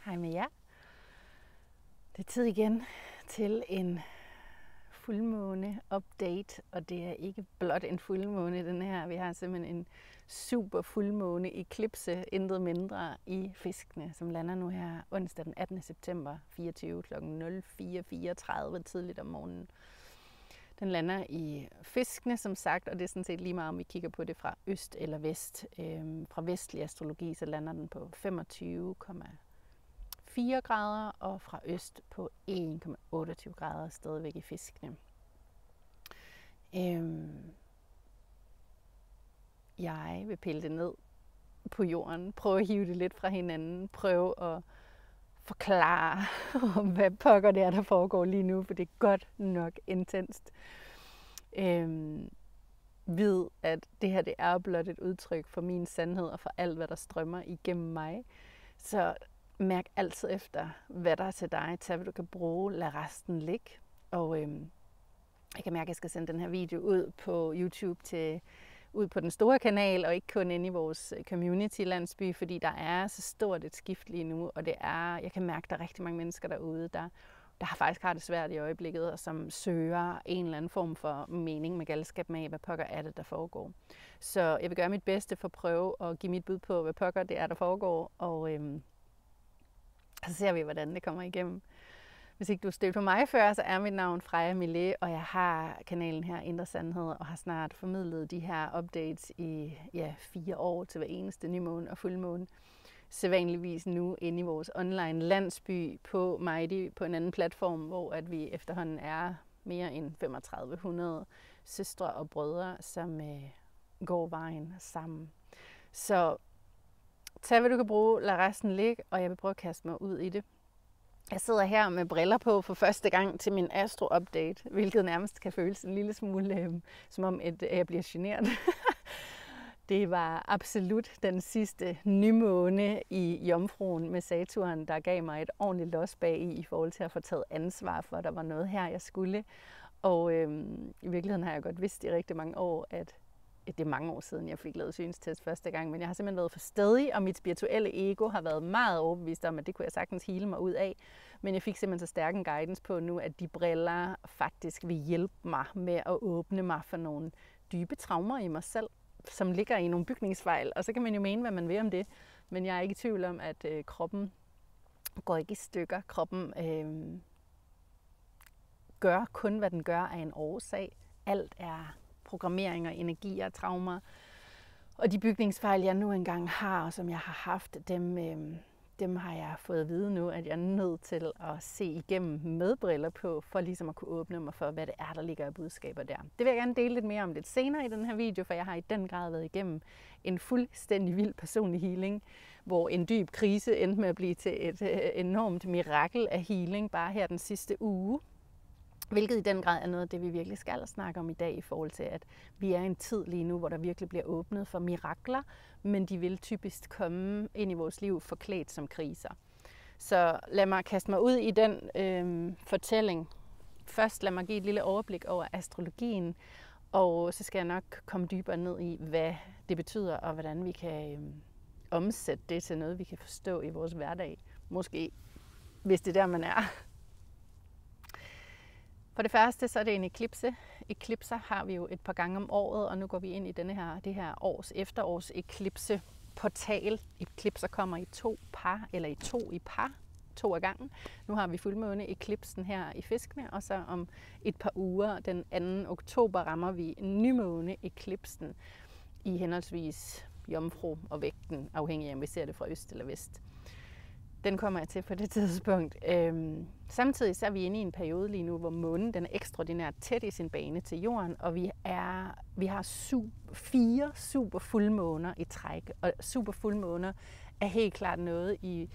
Hej med jer. Det er tid igen til en fuldmåne-update, og det er ikke blot en fuldmåne, den her. Vi har simpelthen en super fuldmåne-eklipse, intet mindre, i Fiskene, som lander nu her onsdag den 18. september 24 kl. 04.34 tidligt om morgenen. Den lander i Fiskene, som sagt, og det er sådan set lige meget, om vi kigger på det fra øst eller vest. Fra vestlig astrologi, så lander den på 25,4 grader, og fra øst på 1,28 grader stadigvæk i Fiskene. Jeg vil pille det ned på jorden, prøve at hive det lidt fra hinanden, prøve at forklare, hvad pokker det er, der foregår lige nu, for det er godt nok intenst. Ved, at det her det er blot et udtryk for min sandhed og for alt, hvad der strømmer igennem mig. Så mærk altid efter, hvad der er til dig. Tag, hvad du kan bruge. Lad resten ligge. Og jeg kan mærke, at jeg skal sende den her video ud på YouTube ud på den store kanal, og ikke kun inde i vores community-landsby, fordi der er så stort et skift lige nu, og jeg kan mærke, at der er rigtig mange mennesker derude, der faktisk har det svært i øjeblikket, og som søger en eller anden form for mening med galskab med, hvad pokker er det, der foregår. Så jeg vil gøre mit bedste for at prøve at give mit bud på, hvad pokker det er, der foregår, og så ser vi, hvordan det kommer igennem. Hvis ikke du er stødt på mig før, så er mit navn Freja Millet, og jeg har kanalen her Indre Sandhed, og har snart formidlet de her updates i 4 år til hver eneste nymåne og fuldmåne. Sædvanligvis nu inde i vores online landsby på Mighty, på en anden platform, hvor at vi efterhånden er mere end 3500 søstre og brødre, som går vejen sammen. Så tag, hvad du kan bruge, lad resten ligge, og jeg vil prøve at kaste mig ud i det. Jeg sidder her med briller på for første gang til min astro-update, hvilket nærmest kan føles en lille smule som om, at jeg bliver generet. Det var absolut den sidste nymåne i Jomfruen med Saturn, der gav mig et ordentligt los bag i forhold til at få taget ansvar for, at der var noget her, jeg skulle. Og i virkeligheden har jeg godt vidst i rigtig mange år, at det er mange år siden, jeg fik lavet synstest første gang, men jeg har simpelthen været for stædig, og mit spirituelle ego har været meget overbevist om, at det kunne jeg sagtens hele mig ud af. Men jeg fik simpelthen så stærk en guidance på nu, at de briller faktisk vil hjælpe mig med at åbne mig for nogle dybe traumer i mig selv, som ligger i nogle bygningsfejl. Og så kan man jo mene, hvad man vil om det, men jeg er ikke i tvivl om, at kroppen går ikke i stykker. Kroppen gør kun, hvad den gør af en årsag. Alt er programmeringer, energier, traumer. Og de bygningsfejl, jeg nu engang har, og som jeg har haft, dem har jeg fået at vide nu, at jeg er nødt til at se igennem med briller på, for ligesom at kunne åbne mig for, hvad det er, der ligger af budskaber der. Det vil jeg gerne dele lidt mere om lidt senere i den her video, for jeg har i den grad været igennem en fuldstændig vild personlig healing, hvor en dyb krise endte med at blive til et enormt mirakel af healing bare her den sidste uge. Hvilket i den grad er noget af det, vi virkelig skal snakke om i dag, i forhold til, at vi er i en tid lige nu, hvor der virkelig bliver åbnet for mirakler, men de vil typisk komme ind i vores liv forklædt som kriser. Så lad mig kaste mig ud i den fortælling. Først lad mig give et lille overblik over astrologien, og så skal jeg nok komme dybere ned i, hvad det betyder, og hvordan vi kan omsætte det til noget, vi kan forstå i vores hverdag. Måske, hvis det er der, man er. For det første så er det en eklipse. Eklipser har vi jo et par gange om året, og nu går vi ind i det her års efterårs eklipseportal. Eklipser kommer i 2 par, eller i 2 par, 2 af gangen. Nu har vi fuldmåne-eklipsen her i Fiskene, og så om et par uger, den 2. oktober, rammer vi nymåne-eklipsen i henholdsvis Jomfru og Vægten, afhængig af om vi ser det fra øst eller vest. Den kommer jeg til på det tidspunkt. Samtidig så er vi inde i en periode lige nu, hvor månen den er ekstraordinært tæt i sin bane til jorden, og vi har 4 super fuldmåner i træk. Og super fuldmåner er helt klart noget, I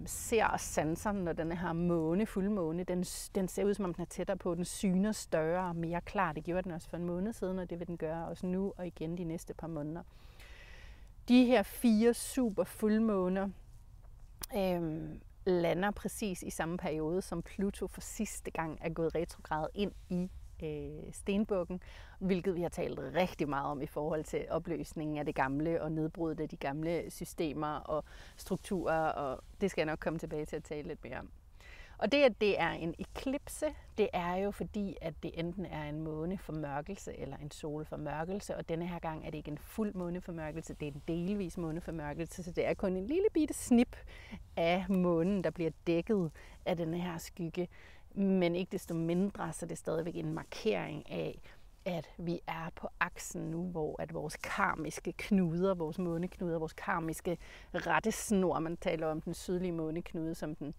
ser og sanser, når den her fuldmåne, den ser ud, som om den er tættere på, den syner større og mere klar. Det gjorde den også for en måned siden, og det vil den gøre også nu og igen de næste par måneder. De her 4 super fuldmåner lander præcis i samme periode, som Pluto for sidste gang er gået retrograd ind i stenbukken, hvilket vi har talt rigtig meget om i forhold til opløsningen af det gamle og nedbruddet af de gamle systemer og strukturer, og det skal jeg nok komme tilbage til at tale lidt mere om. Og det, at det er en eklipse, det er jo fordi, at det enten er en måneformørkelse eller en solformørkelse, og denne her gang er det ikke en fuld måneformørkelse, det er en delvis måneformørkelse, så det er kun en lille bitte snip af månen, der bliver dækket af denne her skygge, men ikke desto mindre, så det er stadigvæk en markering af, at vi er på aksen nu, hvor at vores karmiske knuder, vores måneknuder, vores karmiske rettesnor, man taler om den sydlige måneknude som den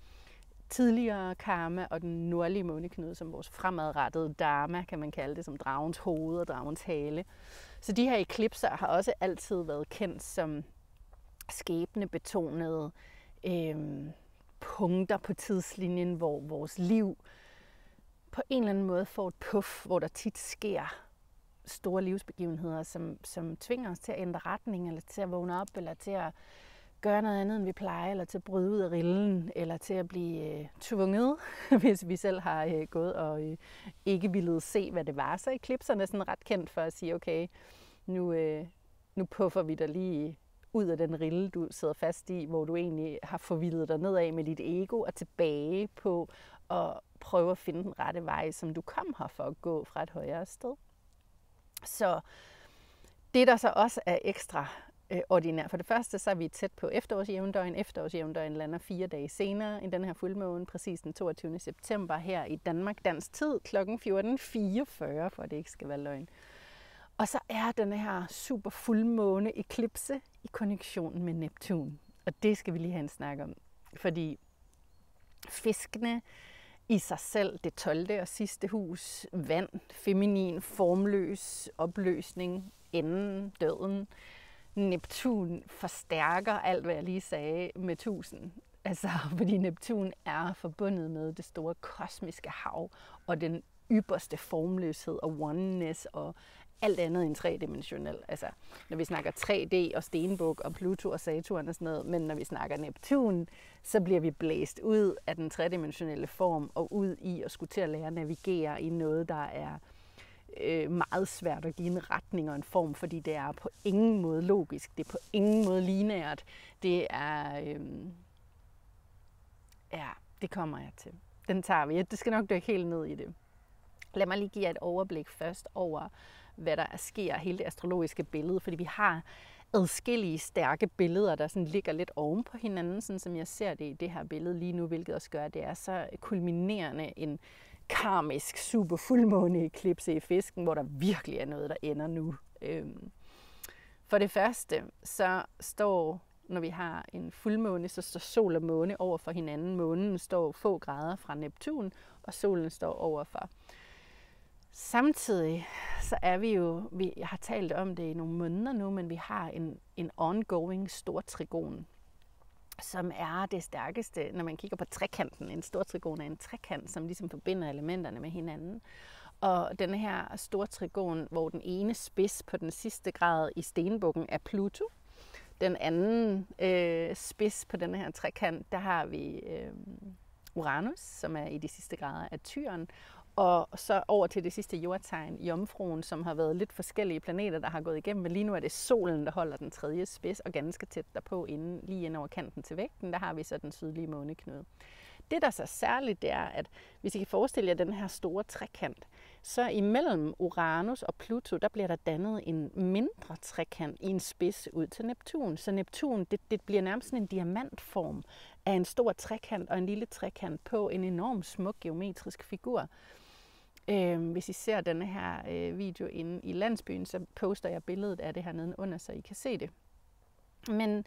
tidligere karma, og den nordlige måneknude som vores fremadrettede dharma, kan man kalde det, som dragens hoved og dragens hale. Så de her eklipser har også altid været kendt som skæbnebetonede punkter på tidslinjen, hvor vores liv på en eller anden måde får et puff, hvor der tit sker store livsbegivenheder, som tvinger os til at ændre retning, eller til at vågne op, eller til at gøre noget andet, end vi plejer, eller til at bryde ud af rillen, eller til at blive tvunget, hvis vi selv har gået og ikke ville se, hvad det var. Så eklipserne er sådan ret kendt for at sige, okay, nu puffer vi dig lige ud af den rille, du sidder fast i, hvor du egentlig har forvildet dig nedad med dit ego, og tilbage på at prøve at finde den rette vej, som du kom her for at gå fra et højere sted. Så det, der så også er ekstra ordinært. For det første, så er vi tæt på efterårsjævndøgn. Efterårsjævndøgn lander 4 dage senere i den her fuldmåne, præcis den 22. september her i Danmark, dansk tid, kl. 14.44, for at det ikke skal være løgn. Og så er den her super fuldmåne eklipse i konjunktion med Neptun. Og det skal vi lige have en snak om. Fordi fiskene i sig selv, det 12. og sidste hus, vand, feminin, formløs, opløsning, enden, døden. Neptun forstærker alt, hvad jeg lige sagde, med 1000. Altså, fordi Neptun er forbundet med det store kosmiske hav, og den ypperste formløshed og oneness, og alt andet end tredimensionel. Altså, når vi snakker 3D og stenbuk og Pluto og Saturn og sådan noget, men når vi snakker Neptun, så bliver vi blæst ud af den tredimensionelle form og ud i at skulle til at lære at navigere i noget, der er meget svært at give en retning og en form, fordi det er på ingen måde logisk, det er på ingen måde lineært, det er, det kommer jeg til. Den tager vi. Det skal nok dykke helt ned i det. Lad mig lige give jer et overblik først over, hvad der sker, hele det astrologiske billede, fordi vi har adskillige stærke billeder, der sådan ligger lidt oven på hinanden, sådan som jeg ser det i det her billede lige nu, hvilket også gør, det er så kulminerende en karmisk super fuldmåne eklipse i fisken, hvor der virkelig er noget, der ender nu. For det første, så står, når vi har en fuldmåne, så står sol og måne over for hinanden. Månen står få grader fra Neptun, og solen står overfor. Samtidig så er vi jo, jeg har talt om det i nogle måneder nu, men vi har en ongoing stor trigon, som er det stærkeste, når man kigger på trekanten. En stor trigon er en trekant, som ligesom forbinder elementerne med hinanden. Og den her store trigon, hvor den ene spids på den sidste grad i stenbukken er Pluto. Den anden spids på den her trekant, der har vi Uranus, som er i de sidste grader af Tyren. Og så over til det sidste jordtegn, Jomfruen, som har været lidt forskellige planeter, der har gået igennem. Men lige nu er det solen, der holder den tredje spids, og ganske tæt derpå, lige ind over kanten til vægten, der har vi så den sydlige måneknude. Det, der så særligt, det er, at hvis I kan forestille jer den her store trekant, så imellem Uranus og Pluto, der bliver der dannet en mindre trekant i en spids ud til Neptun. Så Neptun, det bliver nærmest sådan en diamantform af en stor trekant og en lille trekant på en enorm smuk geometrisk figur. Hvis I ser denne her video inde i landsbyen, så poster jeg billedet af det her nedenunder, så I kan se det. Men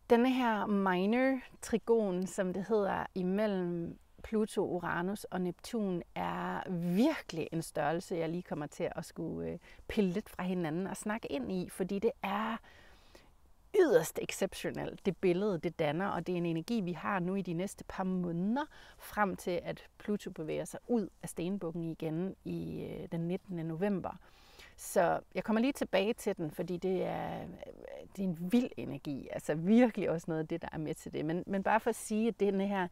denne her minor trigon, som det hedder, imellem Pluto, Uranus og Neptun, er virkelig en størrelse, jeg lige kommer til at skulle pille lidt fra hinanden og snakke ind i, fordi det er yderst exceptionelt, det billede, det danner, og det er en energi, vi har nu i de næste par måneder, frem til at Pluto bevæger sig ud af stenbukken igen i den 19. november. Så jeg kommer lige tilbage til den, fordi det er en vild energi, altså virkelig også noget af det, der er med til det. Men bare for at sige, at denne her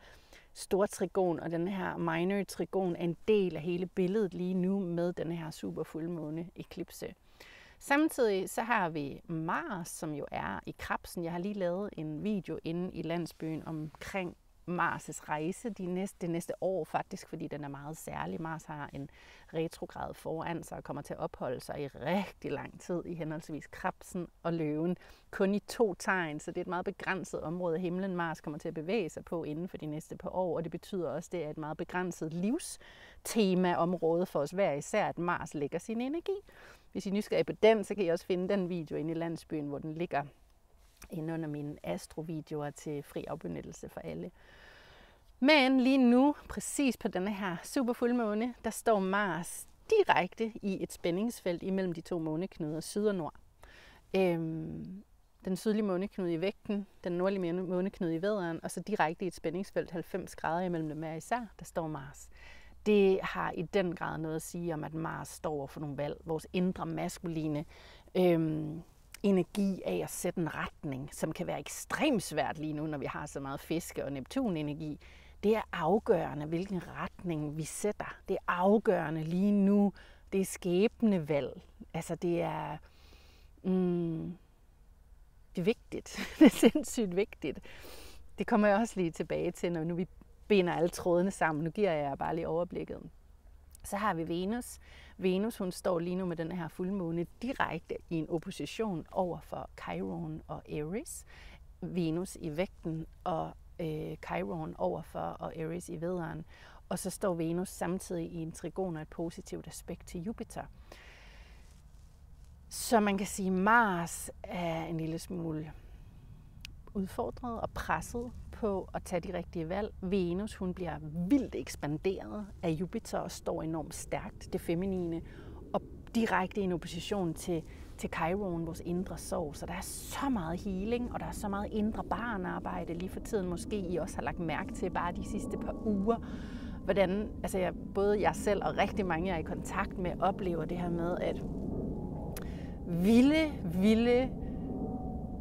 stortrigon og den her minor trigon er en del af hele billedet lige nu med den her super fuldmåne-eklipse. Samtidig så har vi Mars, som jo er i Krebsen. Jeg har lige lavet en video inde i landsbyen omkring Mars' rejse det næste år faktisk, fordi den er meget særlig. Mars har en retrograd foran sig og kommer til at opholde sig i rigtig lang tid i henholdsvis Krebsen og Løven. Kun i 2 tegn, så det er et meget begrænset område af himlen, Mars kommer til at bevæge sig på inden for de næste par år, og det betyder også, at det er et meget begrænset livstema-område for os hver især, at Mars lægger sin energi. Hvis I er nysgerrige på den, så kan I også finde den video inde i landsbyen, hvor den ligger inde under mine astrovideoer til fri afbenyttelse for alle. Men lige nu, præcis på denne her super fuldmåne, der står Mars direkte i et spændingsfelt imellem de 2 måneknuder, syd og nord. Den sydlige måneknude i vægten, den nordlige måneknude i vædderen, og så direkte i et spændingsfelt 90 grader imellem dem hver især, der står Mars. Det har i den grad noget at sige om, at Mars står for nogle valg. Vores indre maskuline energi af at sætte en retning, som kan være ekstremt svært lige nu, når vi har så meget fiske- og Neptun-energi. Det er afgørende, hvilken retning vi sætter. Det er afgørende lige nu. Det er skæbnevalg. Altså det er vigtigt. Det er sindssygt vigtigt. Det kommer jeg også lige tilbage til, når nu vi binder alle trådene sammen. Nu giver jeg jer bare lige overblikket. Så har vi Venus. Venus, hun står lige nu med den her fuldmåne direkte i en opposition over for Chiron og Aries. Venus i vægten og Chiron overfor og Aries i vædderen. Og så står Venus samtidig i en trigon og et positivt aspekt til Jupiter. Så man kan sige, at Mars er en lille smule udfordret og presset på at tage de rigtige valg. Venus, hun bliver vildt ekspanderet af Jupiter og står enormt stærkt, det feminine, og direkte i en opposition til Chiron, vores indre sorg. Så der er så meget healing, og der er så meget indre barnarbejde lige for tiden. Måske I også har lagt mærke til bare de sidste par uger, hvordan både jeg selv og rigtig mange, jeg er i kontakt med, oplever det her med, at vilde,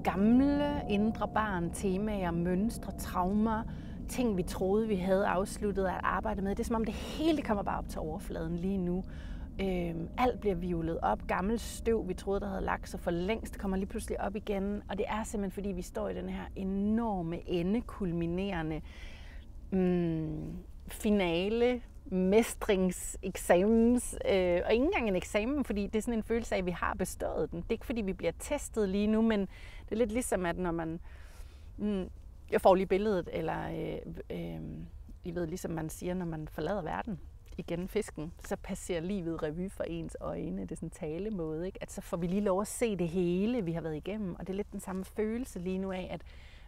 gamle indre barn, temaer, mønstre, traumer, ting vi troede, vi havde afsluttet at arbejde med. Det er som om det hele kommer bare op til overfladen lige nu. Alt bliver hvirvlet op. Gammelt støv, vi troede, der havde lagt sig for længst, kommer lige pludselig op igen. Og det er simpelthen, fordi vi står i den her enorme, endekulminerende finale, mestringseksamens, og ikke engang en eksamen, fordi det er sådan en følelse af, at vi har bestået den. Det er ikke, fordi vi bliver testet lige nu, men det er lidt ligesom, at når man... jeg får lige billedet, eller I ved, ligesom man siger, når man forlader verden, igen fisken, så passerer livet revy for ens øjne. Det er sådan en talemåde, ikke? At så får vi lige lov at se det hele, vi har været igennem, og det er lidt den samme følelse lige nu af, at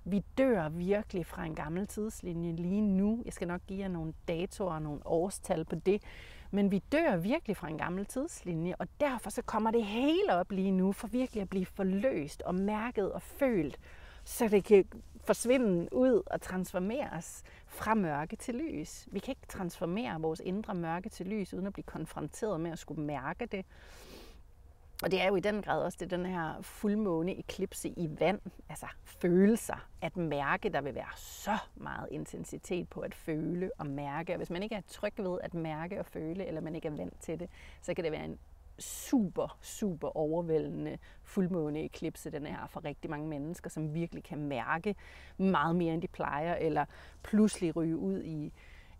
vi dør virkelig fra en gammel tidslinje lige nu. Jeg skal nok give jer nogle datoer og nogle årstal på det. Men vi dør virkelig fra en gammel tidslinje, og derfor så kommer det hele op lige nu, for virkelig at blive forløst og mærket og følt, så det kan forsvinde ud og transformeres fra mørke til lys. Vi kan ikke transformere vores indre mørke til lys, uden at blive konfronteret med at skulle mærke det. Og det er jo i den grad også det, den her fuldmåne-eklipse i vand, altså følelser, at mærke, der vil være så meget intensitet på at føle og mærke. Og hvis man ikke er tryg ved at mærke og føle, eller man ikke er vant til det, så kan det være en super overvældende fuldmåne-eklipse, den her for rigtig mange mennesker, som virkelig kan mærke meget mere, end de plejer, eller pludselig ryge ud i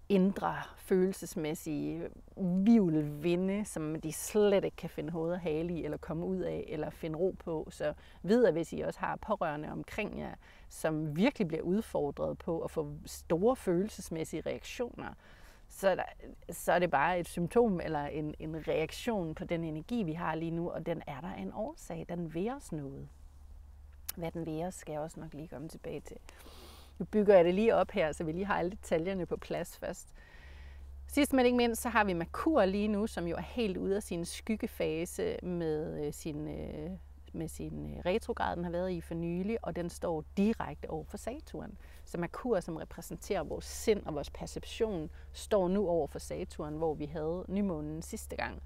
indre følelsesmæssige hvirvelvinde, som de slet ikke kan finde hoved og hale i, eller komme ud af, eller finde ro på. Så ved at hvis I også har pårørende omkring jer, som virkelig bliver udfordret på at få store følelsesmæssige reaktioner, så er det bare et symptom eller en reaktion på den energi, vi har lige nu, og den er der en årsag. Den vil os noget. Hvad den vil os, skal jeg også nok lige komme tilbage til. Nu bygger jeg det lige op her, så vi lige har alle detaljerne på plads først. Sidst men ikke mindst, så har vi Merkur lige nu, som jo er helt ude af sin skyggefase med sin retrograd, den har været i for nylig, og den står direkte over for Saturn. Så Merkur, som repræsenterer vores sind og vores perception, står nu over for Saturn, hvor vi havde nymånen sidste gang.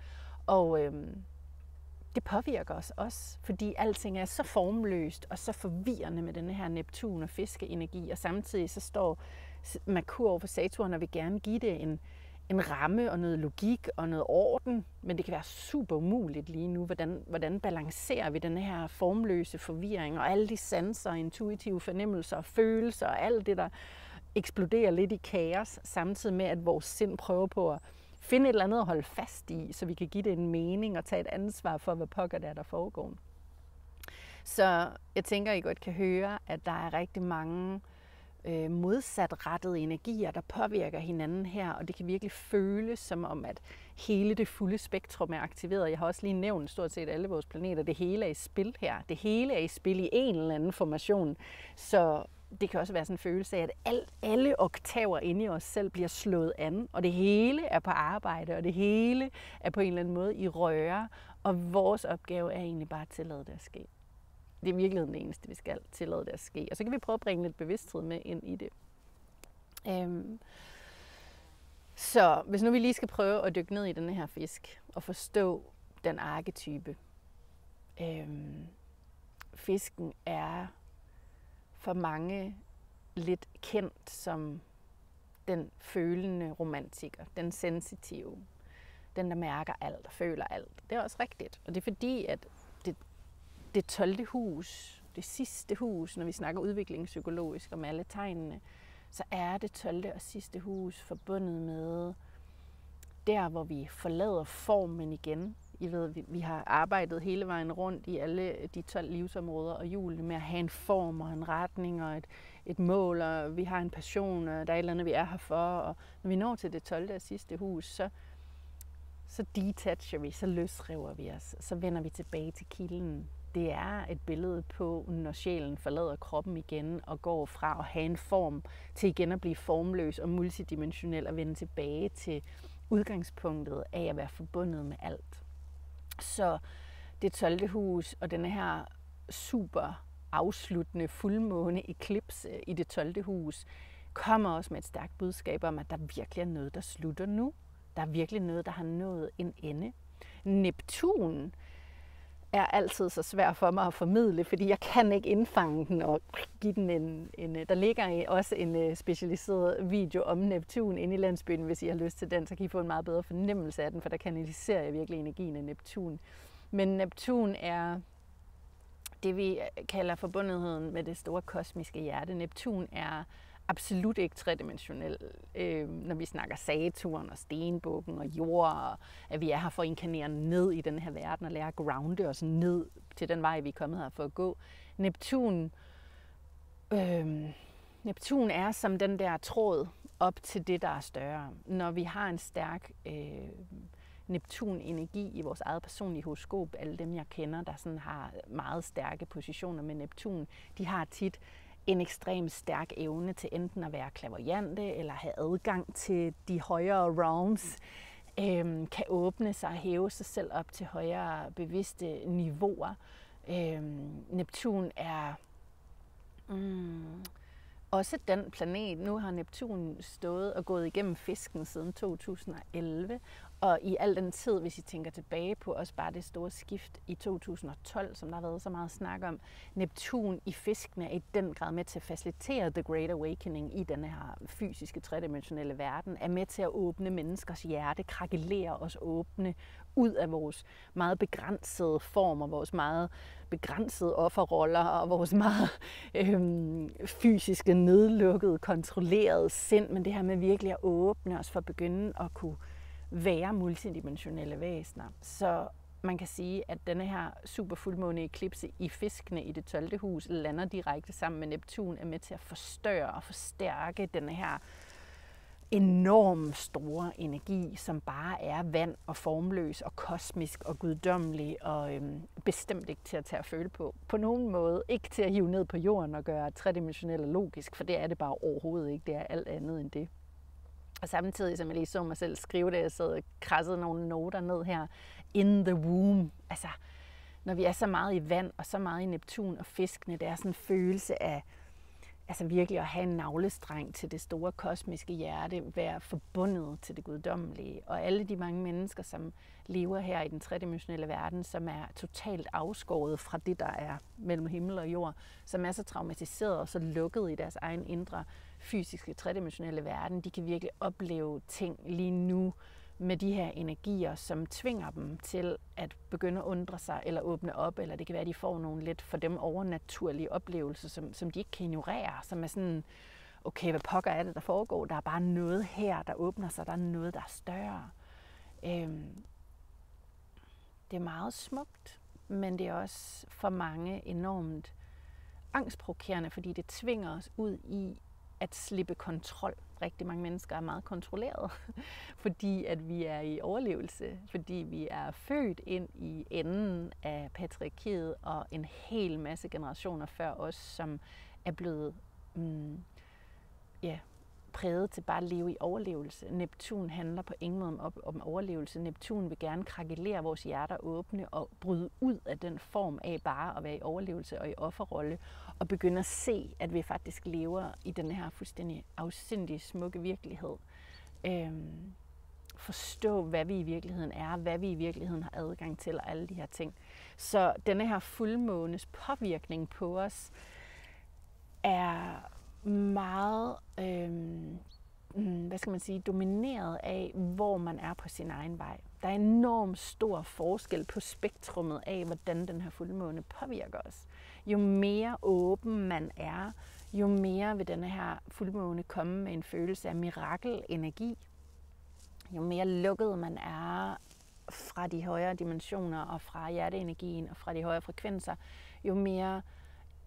Og det påvirker os også, fordi alting er så formløst og så forvirrende med den her Neptun- og fiskeenergi, og samtidig så står Merkur over for Saturn og vil gerne give det en ramme og noget logik og noget orden, men det kan være super umuligt lige nu. Hvordan balancerer vi den her formløse forvirring og alle de sanser, intuitive fornemmelser og følelser og alt det, der eksploderer lidt i kaos, samtidig med, at vores sind prøver på at finde et eller andet at holde fast i, så vi kan give det en mening og tage et ansvar for, hvad pokker der foregår. Så jeg tænker, I godt kan høre, at der er rigtig mange modsatrettede energier, der påvirker hinanden her, og det kan virkelig føles som om, at hele det fulde spektrum er aktiveret. Jeg har også lige nævnt stort set alle vores planeter. Det hele er i spil her. Det hele er i spil i en eller anden formation. Så det kan også være sådan en følelse af, at alle oktaver inde i os selv bliver slået an, og det hele er på arbejde, og det hele er på en eller anden måde i røre, og vores opgave er egentlig bare at tillade det at ske. Det er virkelig det eneste, vi skal tillade det at ske. Og så kan vi prøve at bringe lidt bevidsthed med ind i det. Så hvis nu vi lige skal prøve at dykke ned i denne her fisk, og forstå den arketype. Fisken er for mange lidt kendt som den følende romantiker, den sensitive, den der mærker alt og føler alt. Det er også rigtigt, og det er fordi, at det 12. hus, det sidste hus, når vi snakker udviklingspsykologisk om alle tegnene, så er det 12. og sidste hus forbundet med der, hvor vi forlader formen igen. I ved, vi har arbejdet hele vejen rundt i alle de 12 livsområder og hjulene med at have en form og en retning og et mål, og vi har en passion, og der er et eller andet, vi er her for. Og når vi når til det 12. og sidste hus, så detacher vi, så løsriver vi os, så vender vi tilbage til kilden. Det er et billede på, når sjælen forlader kroppen igen og går fra at have en form til igen at blive formløs og multidimensionel og vende tilbage til udgangspunktet af at være forbundet med alt. Så det 12. hus og denne her super afsluttende fuldmåne eklipse i det 12. hus kommer også med et stærkt budskab om, at der virkelig er noget, der slutter nu. Der er virkelig noget, der har nået en ende. Neptun er altid så svær for mig at formidle, fordi jeg kan ikke indfange den og give den en der ligger også en specialiseret video om Neptun inde i landsbyen. Hvis I har lyst til den, så kan I få en meget bedre fornemmelse af den, for der kanaliserer jeg virkelig energien af Neptun. Men Neptun er det, vi kalder forbundetheden med det store kosmiske hjerte. Neptun er absolut ikke tredimensionel, når vi snakker Saturn og stenbukken og jord, og at vi er her for at inkarnere ned i den her verden og lære at grounde os ned til den vej, vi er kommet her for at gå. Neptun er som den der tråd op til det, der er større. Når vi har en stærk Neptun-energi i vores eget personlige horoskop, alle dem, jeg kender, der sådan har meget stærke positioner med Neptun, de har tit en ekstremt stærk evne til enten at være clairvoyante eller have adgang til de højere realms, kan åbne sig og hæve sig selv op til højere bevidste niveauer. Neptun er også den planet. Nu har Neptun stået og gået igennem fisken siden 2011, og i al den tid, hvis I tænker tilbage på også bare det store skift i 2012, som der har været så meget snak om, Neptun i fiskene er i den grad med til at facilitere The Great Awakening i den her fysiske, tredimensionelle verden, er med til at åbne menneskers hjerte, krakelere os åbne ud af vores meget begrænsede former, vores meget begrænsede offerroller og vores meget fysiske, nedlukkede, kontrollerede sind, men det her med virkelig at åbne os for at begynde at kunne være multidimensionelle væsener. Så man kan sige, at denne her super fuldmåne eklipse i fiskene i det 12. hus lander direkte sammen med Neptun, er med til at forstørre og forstærke denne her enormt store energi, som bare er vand og formløs og kosmisk og guddommelig og bestemt ikke til at tage at føle på. På nogen måde ikke til at hive ned på jorden og gøre tredimensionelt og logisk, for det er det bare overhovedet ikke. Det er alt andet end det. Og samtidig, som jeg lige så mig selv skrive det, jeg sad og krassede nogle noter ned her, in the womb. Altså, når vi er så meget i vand og så meget i Neptun og fiskene, det er sådan en følelse af altså virkelig at have en navlestreng til det store kosmiske hjerte, være forbundet til det guddommelige. Og alle de mange mennesker, som lever her i den tredimensionelle verden, som er totalt afskåret fra det, der er mellem himmel og jord, som er så traumatiseret og så lukket i deres egen indre fysiske tredimensionelle verden, de kan virkelig opleve ting lige nu med de her energier, som tvinger dem til at begynde at undre sig eller åbne op, eller det kan være, at de får nogle lidt for dem overnaturlige oplevelser, som de ikke kan ignorere, som er sådan, okay, hvad pokker er det, der foregår? Der er bare noget her, der åbner sig, der er noget, der er større. Det er meget smukt, men det er også for mange enormt angstprovokerende, fordi det tvinger os ud i at slippe kontrol. Rigtig mange mennesker er meget kontrolleret, fordi at vi er i overlevelse, fordi vi er født ind i enden af patriarkiet og en hel masse generationer før os, som er blevet præget til bare at leve i overlevelse. Neptun handler på ingen måde om overlevelse. Neptun vil gerne krakelere vores hjerter åbne og bryde ud af den form af bare at være i overlevelse og i offerrolle, og begynde at se, at vi faktisk lever i den her fuldstændig afsindige smukke virkelighed. Forstå, hvad vi i virkeligheden er, hvad vi i virkeligheden har adgang til, og alle de her ting. Så denne her fuldmånes påvirkning på os er meget domineret af, hvor man er på sin egen vej. Der er enormt stor forskel på spektrummet af, hvordan den her fuldmåne påvirker os. Jo mere åben man er, jo mere vil denne her fuldmåne komme med en følelse af mirakelenergi. Jo mere lukket man er fra de højere dimensioner og fra hjerteenergien og fra de højere frekvenser, jo mere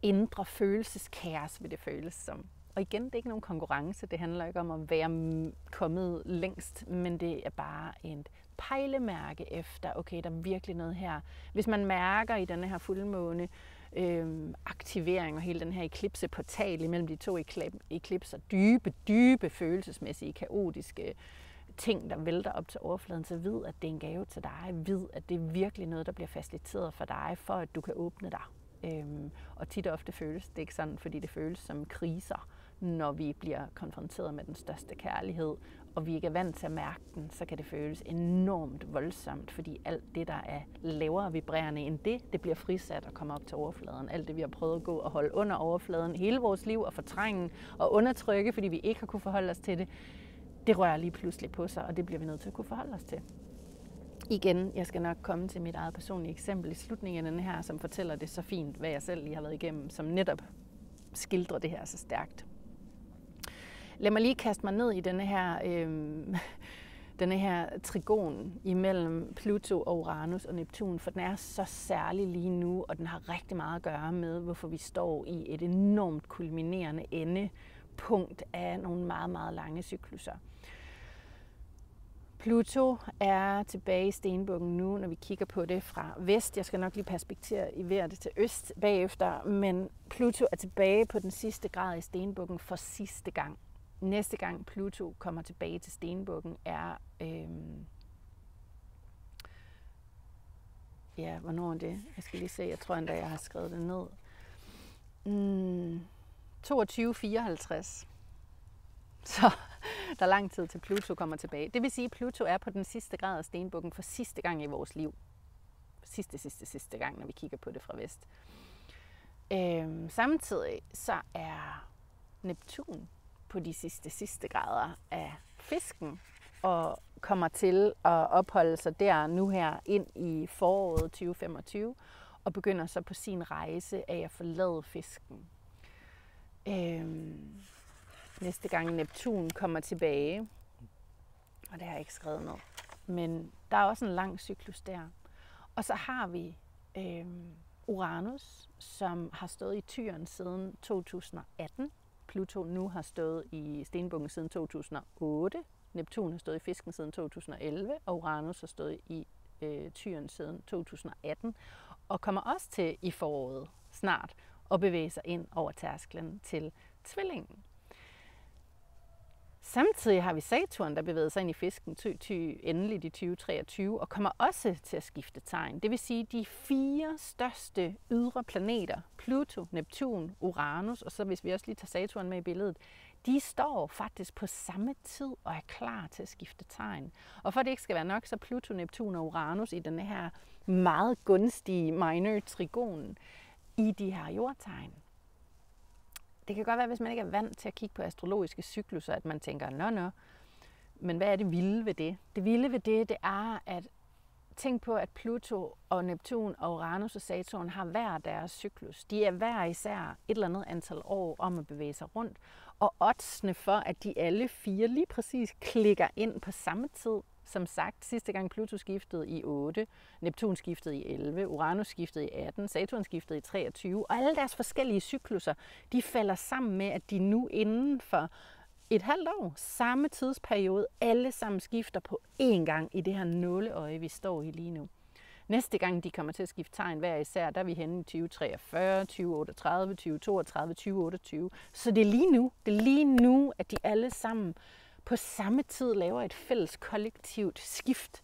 indre følelseskaos vil det føles som. Og igen, det er ikke nogen konkurrence, det handler ikke om at være kommet længst, men det er bare et pejlemærke efter, okay, der er virkelig noget her. Hvis man mærker i denne her fuldmåne aktivering og hele den her eklipseportal imellem de to eklipser, dybe følelsesmæssige, kaotiske ting, der vælter op til overfladen, så vid, at det er en gave til dig. Vid, at det er virkelig noget, der bliver faciliteret for dig, for at du kan åbne dig. Og tit og ofte føles det ikke sådan, fordi det føles som kriser, når vi bliver konfronteret med den største kærlighed, og vi ikke er vant til at mærke den, så kan det føles enormt voldsomt, fordi alt det, der er lavere vibrerende end det bliver frisat og kommer op til overfladen. Alt det, vi har prøvet at gå og holde under overfladen hele vores liv og fortrænge og undertrykke, fordi vi ikke har kunne forholde os til det, det rører lige pludselig på sig, og det bliver vi nødt til at kunne forholde os til. Igen, jeg skal nok komme til mit eget personlige eksempel i slutningen af den her, som fortæller det så fint, hvad jeg selv lige har været igennem, som netop skildrer det her så stærkt. Lad mig lige kaste mig ned i denne her trigon imellem Pluto og Uranus og Neptun, for den er så særlig lige nu, og den har rigtig meget at gøre med, hvorfor vi står i et enormt kulminerende endepunkt af nogle meget, meget lange cykluser. Pluto er tilbage i stenbukken nu, når vi kigger på det fra vest. Jeg skal nok lige perspektivere det til øst bagefter, men Pluto er tilbage på den sidste grad i stenbukken for sidste gang. Næste gang Pluto kommer tilbage til stenbukken er... hvornår er det? Jeg skal lige se, jeg tror endda, jeg har skrevet det ned. 2254. Så der er lang tid til Pluto kommer tilbage. Det vil sige, at Pluto er på den sidste grad af stenbukken for sidste gang i vores liv. Sidste gang, når vi kigger på det fra vest. Samtidig så er Neptun på de sidste grader af fisken og kommer til at opholde sig der nu her ind i foråret 2025 og begynder så på sin rejse af at forlade fisken. Næste gang Neptun kommer tilbage, og det har jeg ikke skrevet ned, men der er også en lang cyklus der. Og så har vi Uranus, som har stået i Tyren siden 2018. Pluto nu har stået i stenbukken siden 2008. Neptun har stået i fisken siden 2011, og Uranus har stået i Tyren siden 2018. Og kommer også til i foråret snart at bevæge sig ind over tærsklen til tvillingen. Samtidig har vi Saturn, der bevæger sig ind i fisken endeligt i 2023, og kommer også til at skifte tegn. Det vil sige, at de 4 største ydre planeter, Pluto, Neptun, Uranus, og så hvis vi også lige tager Saturn med i billedet, de står faktisk på samme tid og er klar til at skifte tegn. Og for det ikke skal være nok, så Pluto, Neptun og Uranus i denne her meget gunstige minor trigon i de her jordtegn. Det kan godt være, hvis man ikke er vant til at kigge på astrologiske cykluser, at man tænker, nå. Men hvad er det vilde ved det? Det vilde ved det er, at tænk på, at Pluto og Neptun og Uranus og Saturn har hver deres cyklus. De er hver især et eller andet antal år om at bevæge sig rundt. Og oddsene for, at de alle 4 lige præcis klikker ind på samme tid, som sagt, sidste gang Pluto skiftede i 8, Neptun skiftede i 11, Uranus skiftede i 18, Saturn skiftede i 23, og alle deres forskellige cykluser, de falder sammen med, at de nu inden for et halvt år, samme tidsperiode, alle sammen skifter på én gang i det her nåleøje, vi står i lige nu. Næste gang de kommer til at skifte tegn hver især, der er vi henne i 2043, 2038, 2032, 2028. Så det er lige nu, at de alle sammen på samme tid laver et fælles kollektivt skift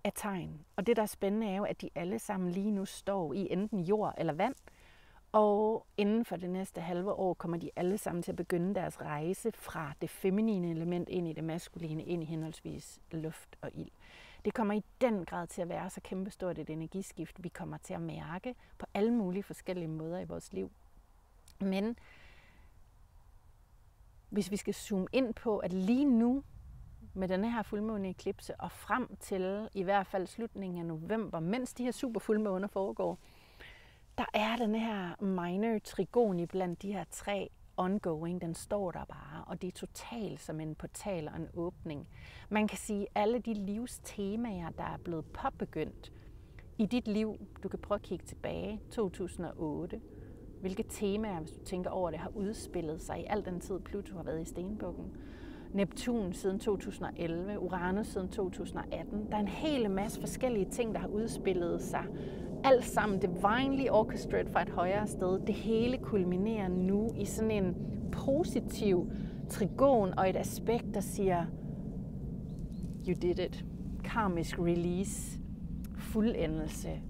af tegn. Og det, der er spændende, er jo, at de alle sammen lige nu står i enten jord eller vand. Og inden for det næste halve år kommer de alle sammen til at begynde deres rejse fra det feminine element ind i det maskuline, ind i henholdsvis luft og ild. Det kommer i den grad til at være så kæmpestort et energiskift, vi kommer til at mærke på alle mulige forskellige måder i vores liv. Men hvis vi skal zoome ind på, at lige nu med denne her fuldmåne-eklipse og frem til i hvert fald slutningen af november, mens de her superfuldmåner foregår, der er den her minor trigon i blandt de her 3 ongoing, den står der bare, og det er totalt som en portal og en åbning. Man kan sige, at alle de livstemaer, der er blevet påbegyndt i dit liv, du kan prøve at kigge tilbage, 2008, hvilke temaer, hvis du tænker over det, har udspillet sig i al den tid, Pluto har været i stenbukken. Neptun siden 2011, Uranus siden 2018. Der er en hel masse forskellige ting, der har udspillet sig. Alt sammen divinely orchestrated fra et højere sted. Det hele kulminerer nu i sådan en positiv trigon og et aspekt, der siger, you did it. Karmisk release. Fuldendelse.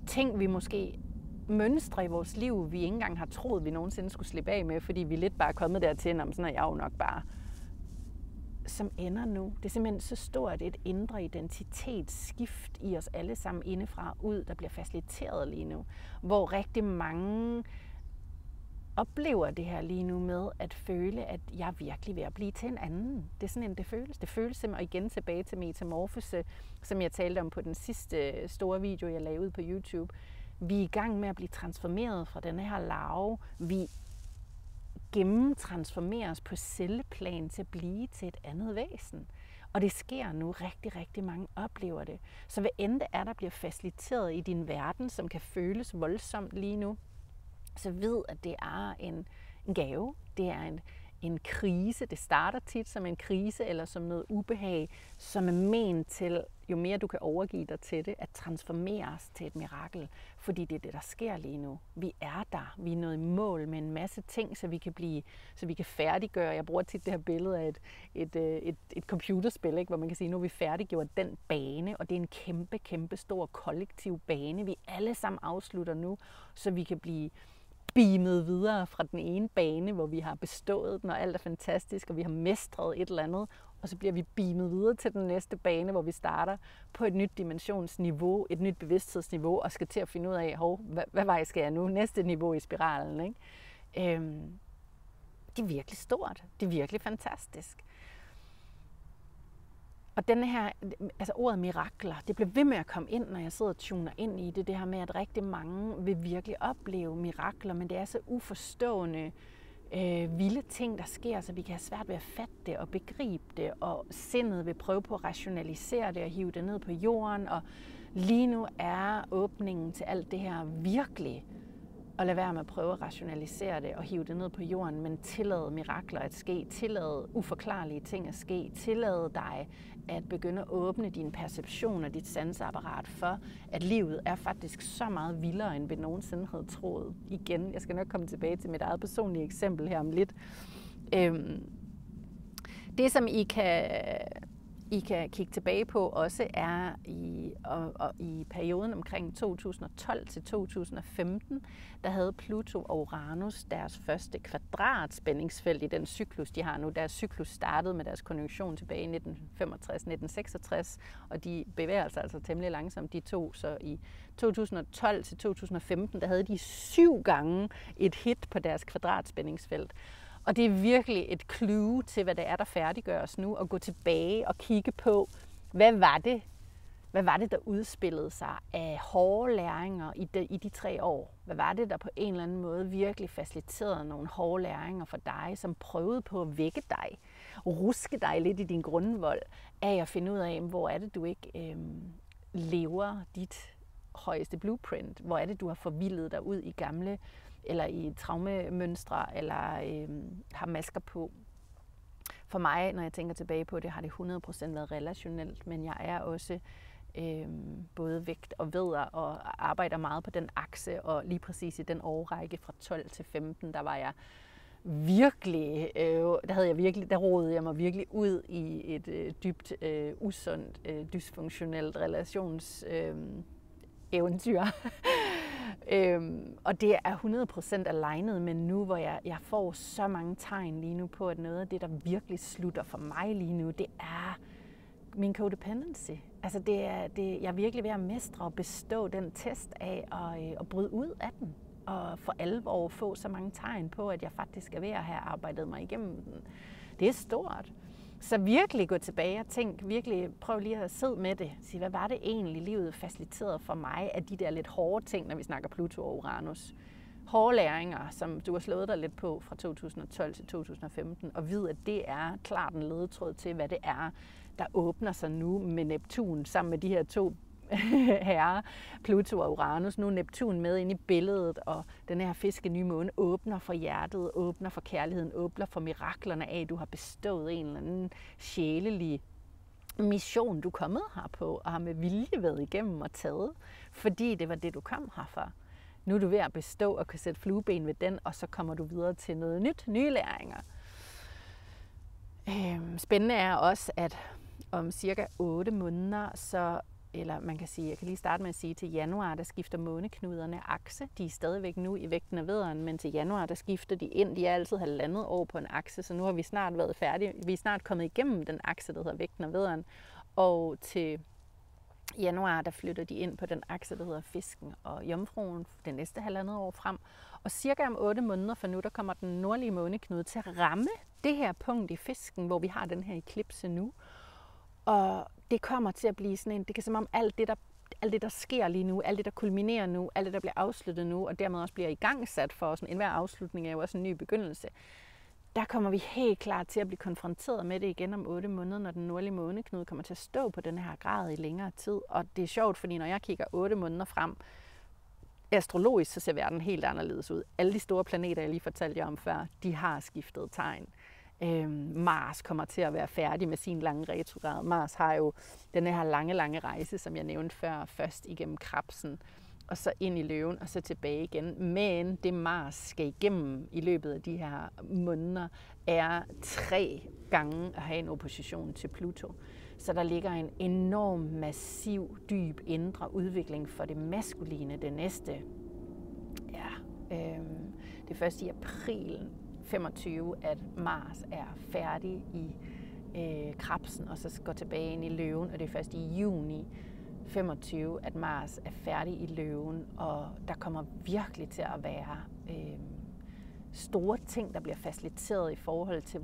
Ting, vi måske mønstre i vores liv, vi ikke engang har troet, vi nogensinde skulle slippe af med, fordi vi lidt bare er kommet dertil, om sådan er jeg jo nok bare, som ender nu. Det er simpelthen så stort et indre identitetsskift i os alle sammen indefra og ud, der bliver faciliteret lige nu, hvor rigtig mange oplever det her lige nu med at føle, at jeg er virkelig ved at blive til en anden. Det er sådan en, det føles simpelthen, og igen tilbage til metamorfose, som jeg talte om på den sidste store video, jeg lagde ud på YouTube. Vi er i gang med at blive transformeret fra denne her larve. Vi gennemtransformeres på celleplan til at blive til et andet væsen. Og det sker nu. Rigtig, rigtig mange oplever det. Så hvad end det er, der bliver faciliteret i din verden, som kan føles voldsomt lige nu, så ved, at det er en gave. Det er en krise. Det starter tit som en krise eller som noget ubehag, som er ment til, jo mere du kan overgive dig til det, at transformeres til et mirakel. Fordi det er det, der sker lige nu. Vi er der. Vi er nået i mål med en masse ting, så vi kan færdiggøre. Jeg bruger tit det her billede af et computerspil, ikke? Hvor man kan sige, nu har vi færdiggjort den bane, og det er en kæmpe, kæmpe stor kollektiv bane, vi alle sammen afslutter nu, så vi kan blive beamet videre fra den ene bane, hvor vi har bestået den, og alt er fantastisk, og vi har mestret et eller andet, og så bliver vi beamet videre til den næste bane, hvor vi starter på et nyt dimensionsniveau, et nyt bevidsthedsniveau, og skal til at finde ud af, hvad vej skal jeg nu? Næste niveau i spiralen, ikke? Det er virkelig stort. Det er virkelig fantastisk. Og denne her, altså ordet mirakler, det bliver ved med at komme ind, når jeg sidder og tuner ind i det. Det her med, at rigtig mange vil virkelig opleve mirakler, men det er så uforstående, vilde ting, der sker, så vi kan have svært ved at fatte det og begribe det, og sindet vil prøve på at rationalisere det og hive det ned på jorden. Og lige nu er åbningen til alt det her virkelig at lade være med at prøve at rationalisere det og hive det ned på jorden, men tillade mirakler at ske, tillade uforklarlige ting at ske, tillade dig at begynde at åbne din perception og dit sanseapparat for, at livet er faktisk så meget vildere, end vi nogensinde havde troet. Igen, jeg skal nok komme tilbage til mit eget personlige eksempel her om lidt. Det, som I kan kigge tilbage på også er i perioden omkring 2012 til 2015, der havde Pluto og Uranus deres første kvadratspændingsfelt i den cyklus, de har nu. Deres cyklus startede med deres konjunktion tilbage i 1965-1966, og de bevæger sig altså temmelig langsomt, de to. Så i 2012 til 2015, der havde de 7 gange et hit på deres kvadratspændingsfelt. Og det er virkelig et clue til, hvad det er, der færdiggøres nu, at gå tilbage og kigge på, hvad var det, der udspillede sig af hårde læringer i de 3 år? Hvad var det, der på en eller anden måde virkelig faciliterede nogle hårde læringer for dig, som prøvede på at vække dig, ruske dig lidt i din grundvold af at finde ud af, hvor er det, du ikke lever dit højeste blueprint? Hvor er det, du har forvildet dig ud i gamle eller i traumemønstre, eller har masker på. For mig, når jeg tænker tilbage på det, har det 100% været relationelt, men jeg er også både vægt og vædder, og arbejder meget på den akse, og lige præcis i den årrække fra 12 til 15, der var jeg virkelig, der rodede jeg mig virkelig ud i et dybt usundt, dysfunktionelt relationseventyr. Og det er 100% alignet med nu, hvor jeg får så mange tegn lige nu på, at noget af det, der virkelig slutter for mig lige nu, det er min codependency. Altså jeg er virkelig ved at mestre og bestå den test af at bryde ud af den. Og for alvor få så mange tegn på, at jeg faktisk er ved at have arbejdet mig igennem den. Det er stort. Så virkelig gå tilbage og tænk, virkelig prøv lige at sidde med det. Sige, hvad var det egentlig, livet faciliterede for mig af de der lidt hårde ting, når vi snakker Pluto og Uranus. Hårde læringer, som du har slået dig lidt på fra 2012 til 2015, og vid, at det er klart en ledetråd til, hvad det er, der åbner sig nu med Neptun, sammen med de her 2 herrer, Pluto og Uranus. Nu er Neptun med ind i billedet, og den her fiske nye måne åbner for hjertet, åbner for kærligheden, åbner for miraklerne af, at du har bestået en eller anden sjælelig mission, du er kommet her på, og har med vilje været igennem og taget, fordi det var det, du kom her for. Nu er du ved at bestå og kan sætte flueben ved den, og så kommer du videre til noget nyt, nye læringer. Spændende er også, at om cirka 8 måneder, eller man kan sige, jeg kan lige starte med at sige, til januar, der skifter måneknuderne akse. De er stadigvæk nu i vægten af vædderen, men til januar, der skifter de ind. De er altid 1,5 år på en akse, så nu har vi snart været færdige. Vi er snart kommet igennem den akse, der hedder vægten af vædderen. Og til januar, der flytter de ind på den akse, der hedder fisken og jomfruen, det næste 1,5 år frem. Og cirka om 8 måneder fra nu, der kommer den nordlige måneknude til at ramme det her punkt i fisken, hvor vi har den her eklipse nu. Og det kommer til at blive sådan en, det kan som om alt det, der sker lige nu, alt det, der kulminerer nu, alt det, der bliver afsluttet nu, og dermed også bliver igangsat for os. Enhver afslutning er jo også en ny begyndelse. Der kommer vi helt klart til at blive konfronteret med det igen om 8 måneder, når den nordlige måneknude kommer til at stå på den her grad i længere tid. Og det er sjovt, fordi når jeg kigger 8 måneder frem, astrologisk, så ser verden helt anderledes ud. Alle de store planeter, jeg lige fortalte jer om før, de har skiftet tegn. Mars kommer til at være færdig med sin lange retrograd. Mars har jo den her lange rejse, som jeg nævnte før, først igennem Krebsen, og så ind i Løven, og så tilbage igen. Men det Mars skal igennem i løbet af de her måneder, er 3 gange at have en opposition til Pluto. Så der ligger en enorm, massiv, dyb indre udvikling for det maskuline det næste. Det er først i april 25, at Mars er færdig i Krebsen, og så går tilbage ind i Løven, og det er først i juni 25, at Mars er færdig i Løven, og der kommer virkelig til at være store ting, der bliver faciliteret i forhold til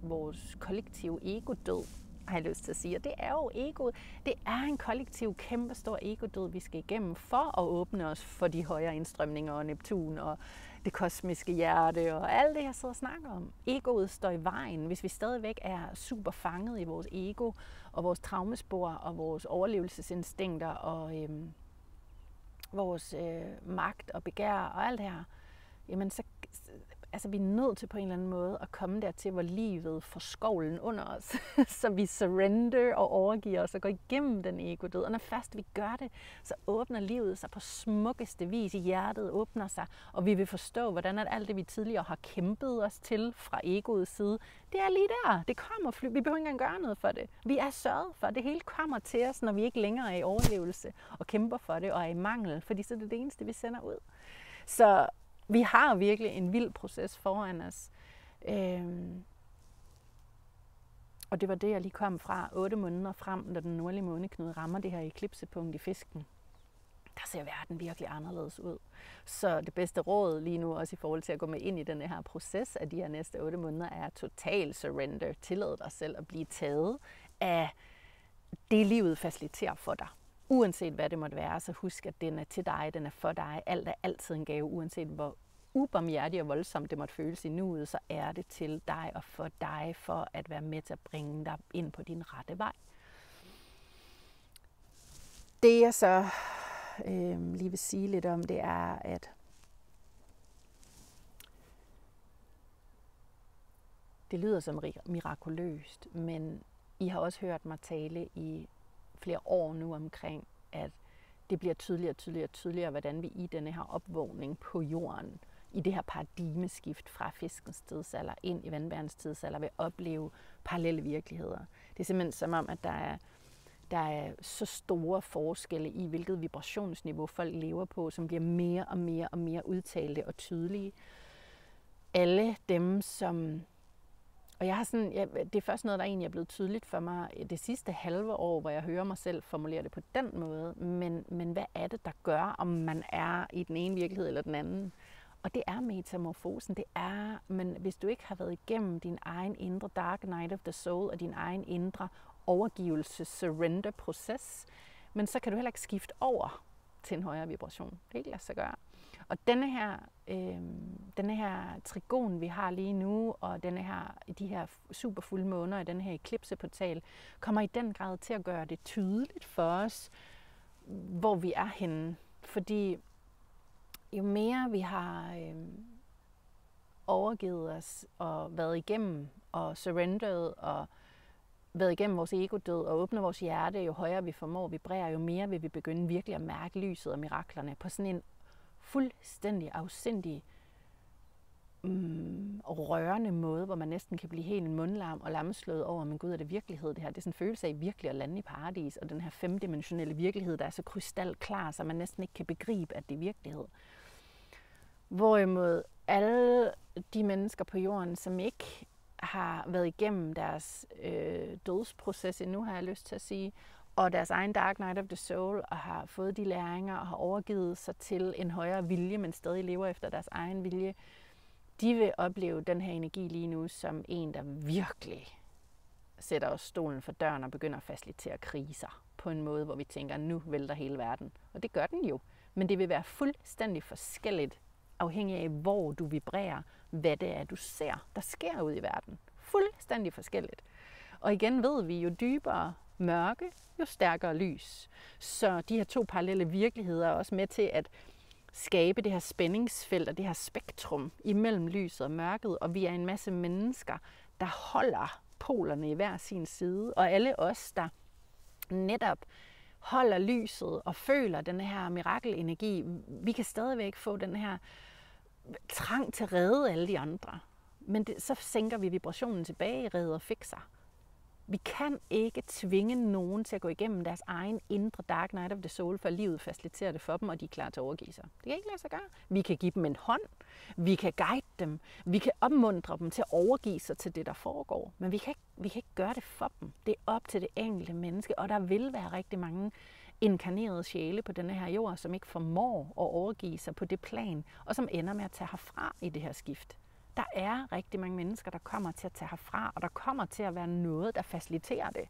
vores kollektive ego-død, har jeg lyst til at sige. Og det er jo egoet. Det er en kollektiv, kæmpestor ego-død, vi skal igennem for at åbne os for de højere indstrømninger og Neptun og det kosmiske hjerte og alt det, jeg sidder og snakker om. Egoet står i vejen. Hvis vi stadigvæk er super fanget i vores ego og vores traumespor og vores overlevelsesinstinkter og vores magt og begær og alt det her, jamen så vi er nødt til på en eller anden måde at komme dertil, hvor livet får skovlen under os, så vi surrender og overgiver os og går igennem den ego-død. Og når først vi gør det, så åbner livet sig på smukkeste vis. Hjertet åbner sig, og vi vil forstå, hvordan at alt det, vi tidligere har kæmpet os til fra egoets side, det er lige der. Det kommer fly. Vi behøver ikke engang gøre noget for det. Vi er sørget for, det hele kommer til os, når vi ikke længere er i overlevelse og kæmper for det og er i mangel, fordi så er det eneste, vi sender ud. Så vi har virkelig en vild proces foran os. Og det var det, jeg lige kom fra 8 måneder frem, når den nordlige måneknude rammer det her eklipsepunkt i fisken. Der ser verden virkelig anderledes ud. Så det bedste råd lige nu, også i forhold til at gå med ind i den her proces af de her næste 8 måneder, er total surrender. Tillad dig selv at blive taget af det, livet faciliterer for dig. Uanset hvad det måtte være, så husk, at den er til dig, den er for dig. Alt er altid en gave, uanset hvor ubarmhjertigt og voldsomt det måtte føles i nuet, så er det til dig og for dig, for at være med til at bringe dig ind på din rette vej. Det jeg så lige vil sige lidt om, det er, at det lyder som mirakuløst, men I har også hørt mig tale i flere år nu omkring, at det bliver tydeligere, hvordan vi i denne her opvågning på jorden, i det her paradigmeskift fra fiskens tidsalder ind i vandbærens tidsalder, vil opleve parallelle virkeligheder. Det er simpelthen som om, at der er så store forskelle i, hvilket vibrationsniveau folk lever på, som bliver mere og mere udtalte og tydelige. Alle dem, som... Og det er først noget, der egentlig er blevet tydeligt for mig det sidste halve år, hvor jeg hører mig selv formulere det på den måde. Men hvad er det, der gør, om man er i den ene virkelighed eller den anden? Og det er metamorfosen. Men hvis du ikke har været igennem din egen indre dark night of the soul og din egen indre overgivelse-surrender-proces, men så kan du heller ikke skifte over til en højere vibration. Det kan ikke lade sig gøre. Og denne her trigon, vi har lige nu, og de her superfulde måneder i den her eklipseportal, kommer i den grad til at gøre det tydeligt for os, hvor vi er henne. Fordi jo mere vi har overgivet os og været igennem og surrenderet og været igennem vores ego-død og åbner vores hjerte, jo højere vi formår at vibrere, jo mere vil vi begynde virkelig at mærke lyset og miraklerne på sådan en fuldstændig afsindig og rørende måde, hvor man næsten kan blive helt mundlam og lammeslået over, men gud, er det virkelighed det her? Det er sådan en følelse af virkelig at lande i paradis, og den her femdimensionelle virkelighed, der er så krystalklar, så man næsten ikke kan begribe, at det er virkelighed. Hvorimod alle de mennesker på jorden, som ikke har været igennem deres dødsproces endnu, har jeg lyst til at sige, og deres egen dark night of the soul, og har fået de læringer og har overgivet sig til en højere vilje, men stadig lever efter deres egen vilje, de vil opleve den her energi lige nu som en, der virkelig sætter os stolen for døren og begynder at facilitere kriser på en måde, hvor vi tænker, nu vælter hele verden. Og det gør den jo, men det vil være fuldstændig forskelligt, afhængig af, hvor du vibrerer, hvad det er, du ser, der sker ud i verden. Fuldstændig forskelligt. Og igen ved vi, jo dybere mørke, jo stærkere lys. Så de her 2 parallelle virkeligheder er også med til at skabe det her spændingsfelt og det her spektrum imellem lyset og mørket. Og vi er en masse mennesker, der holder polerne i hver sin side. Og alle os, der netop holder lyset og føler den her mirakelenergi, vi kan stadigvæk få den her trang til at redde alle de andre. Men så sænker vi vibrationen tilbage, redder og fikser. Vi kan ikke tvinge nogen til at gå igennem deres egen indre dark night of the soul, for livet faciliterer det for dem, og de er klar til at overgive sig. Det kan ikke lade sig gøre. Vi kan give dem en hånd, vi kan guide dem, vi kan opmuntre dem til at overgive sig til det, der foregår. Men vi kan ikke gøre det for dem. Det er op til det enkelte menneske, og der vil være rigtig mange inkarnerede sjæle på denne her jord, som ikke formår at overgive sig på det plan, og som ender med at tage herfra i det her skift. Der er rigtig mange mennesker, der kommer til at tage herfra, og der kommer til at være noget, der faciliterer det.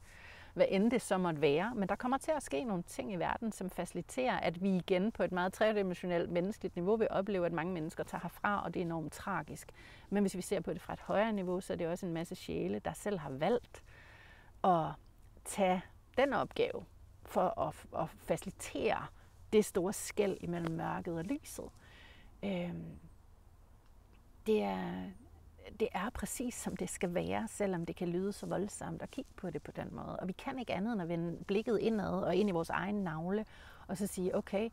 Hvad end det så måtte være, men der kommer til at ske nogle ting i verden, som faciliterer, at vi igen på et meget tredimensionelt menneskeligt niveau vil opleve, at mange mennesker tager herfra, og det er enormt tragisk. Men hvis vi ser på det fra et højere niveau, så er det også en masse sjæle, der selv har valgt at tage den opgave for at facilitere det store skel imellem mørket og lyset. det er præcis som det skal være, selvom det kan lyde så voldsomt at kigge på det på den måde. Og vi kan ikke andet end at vende blikket indad og ind i vores egen navle, og så sige, okay,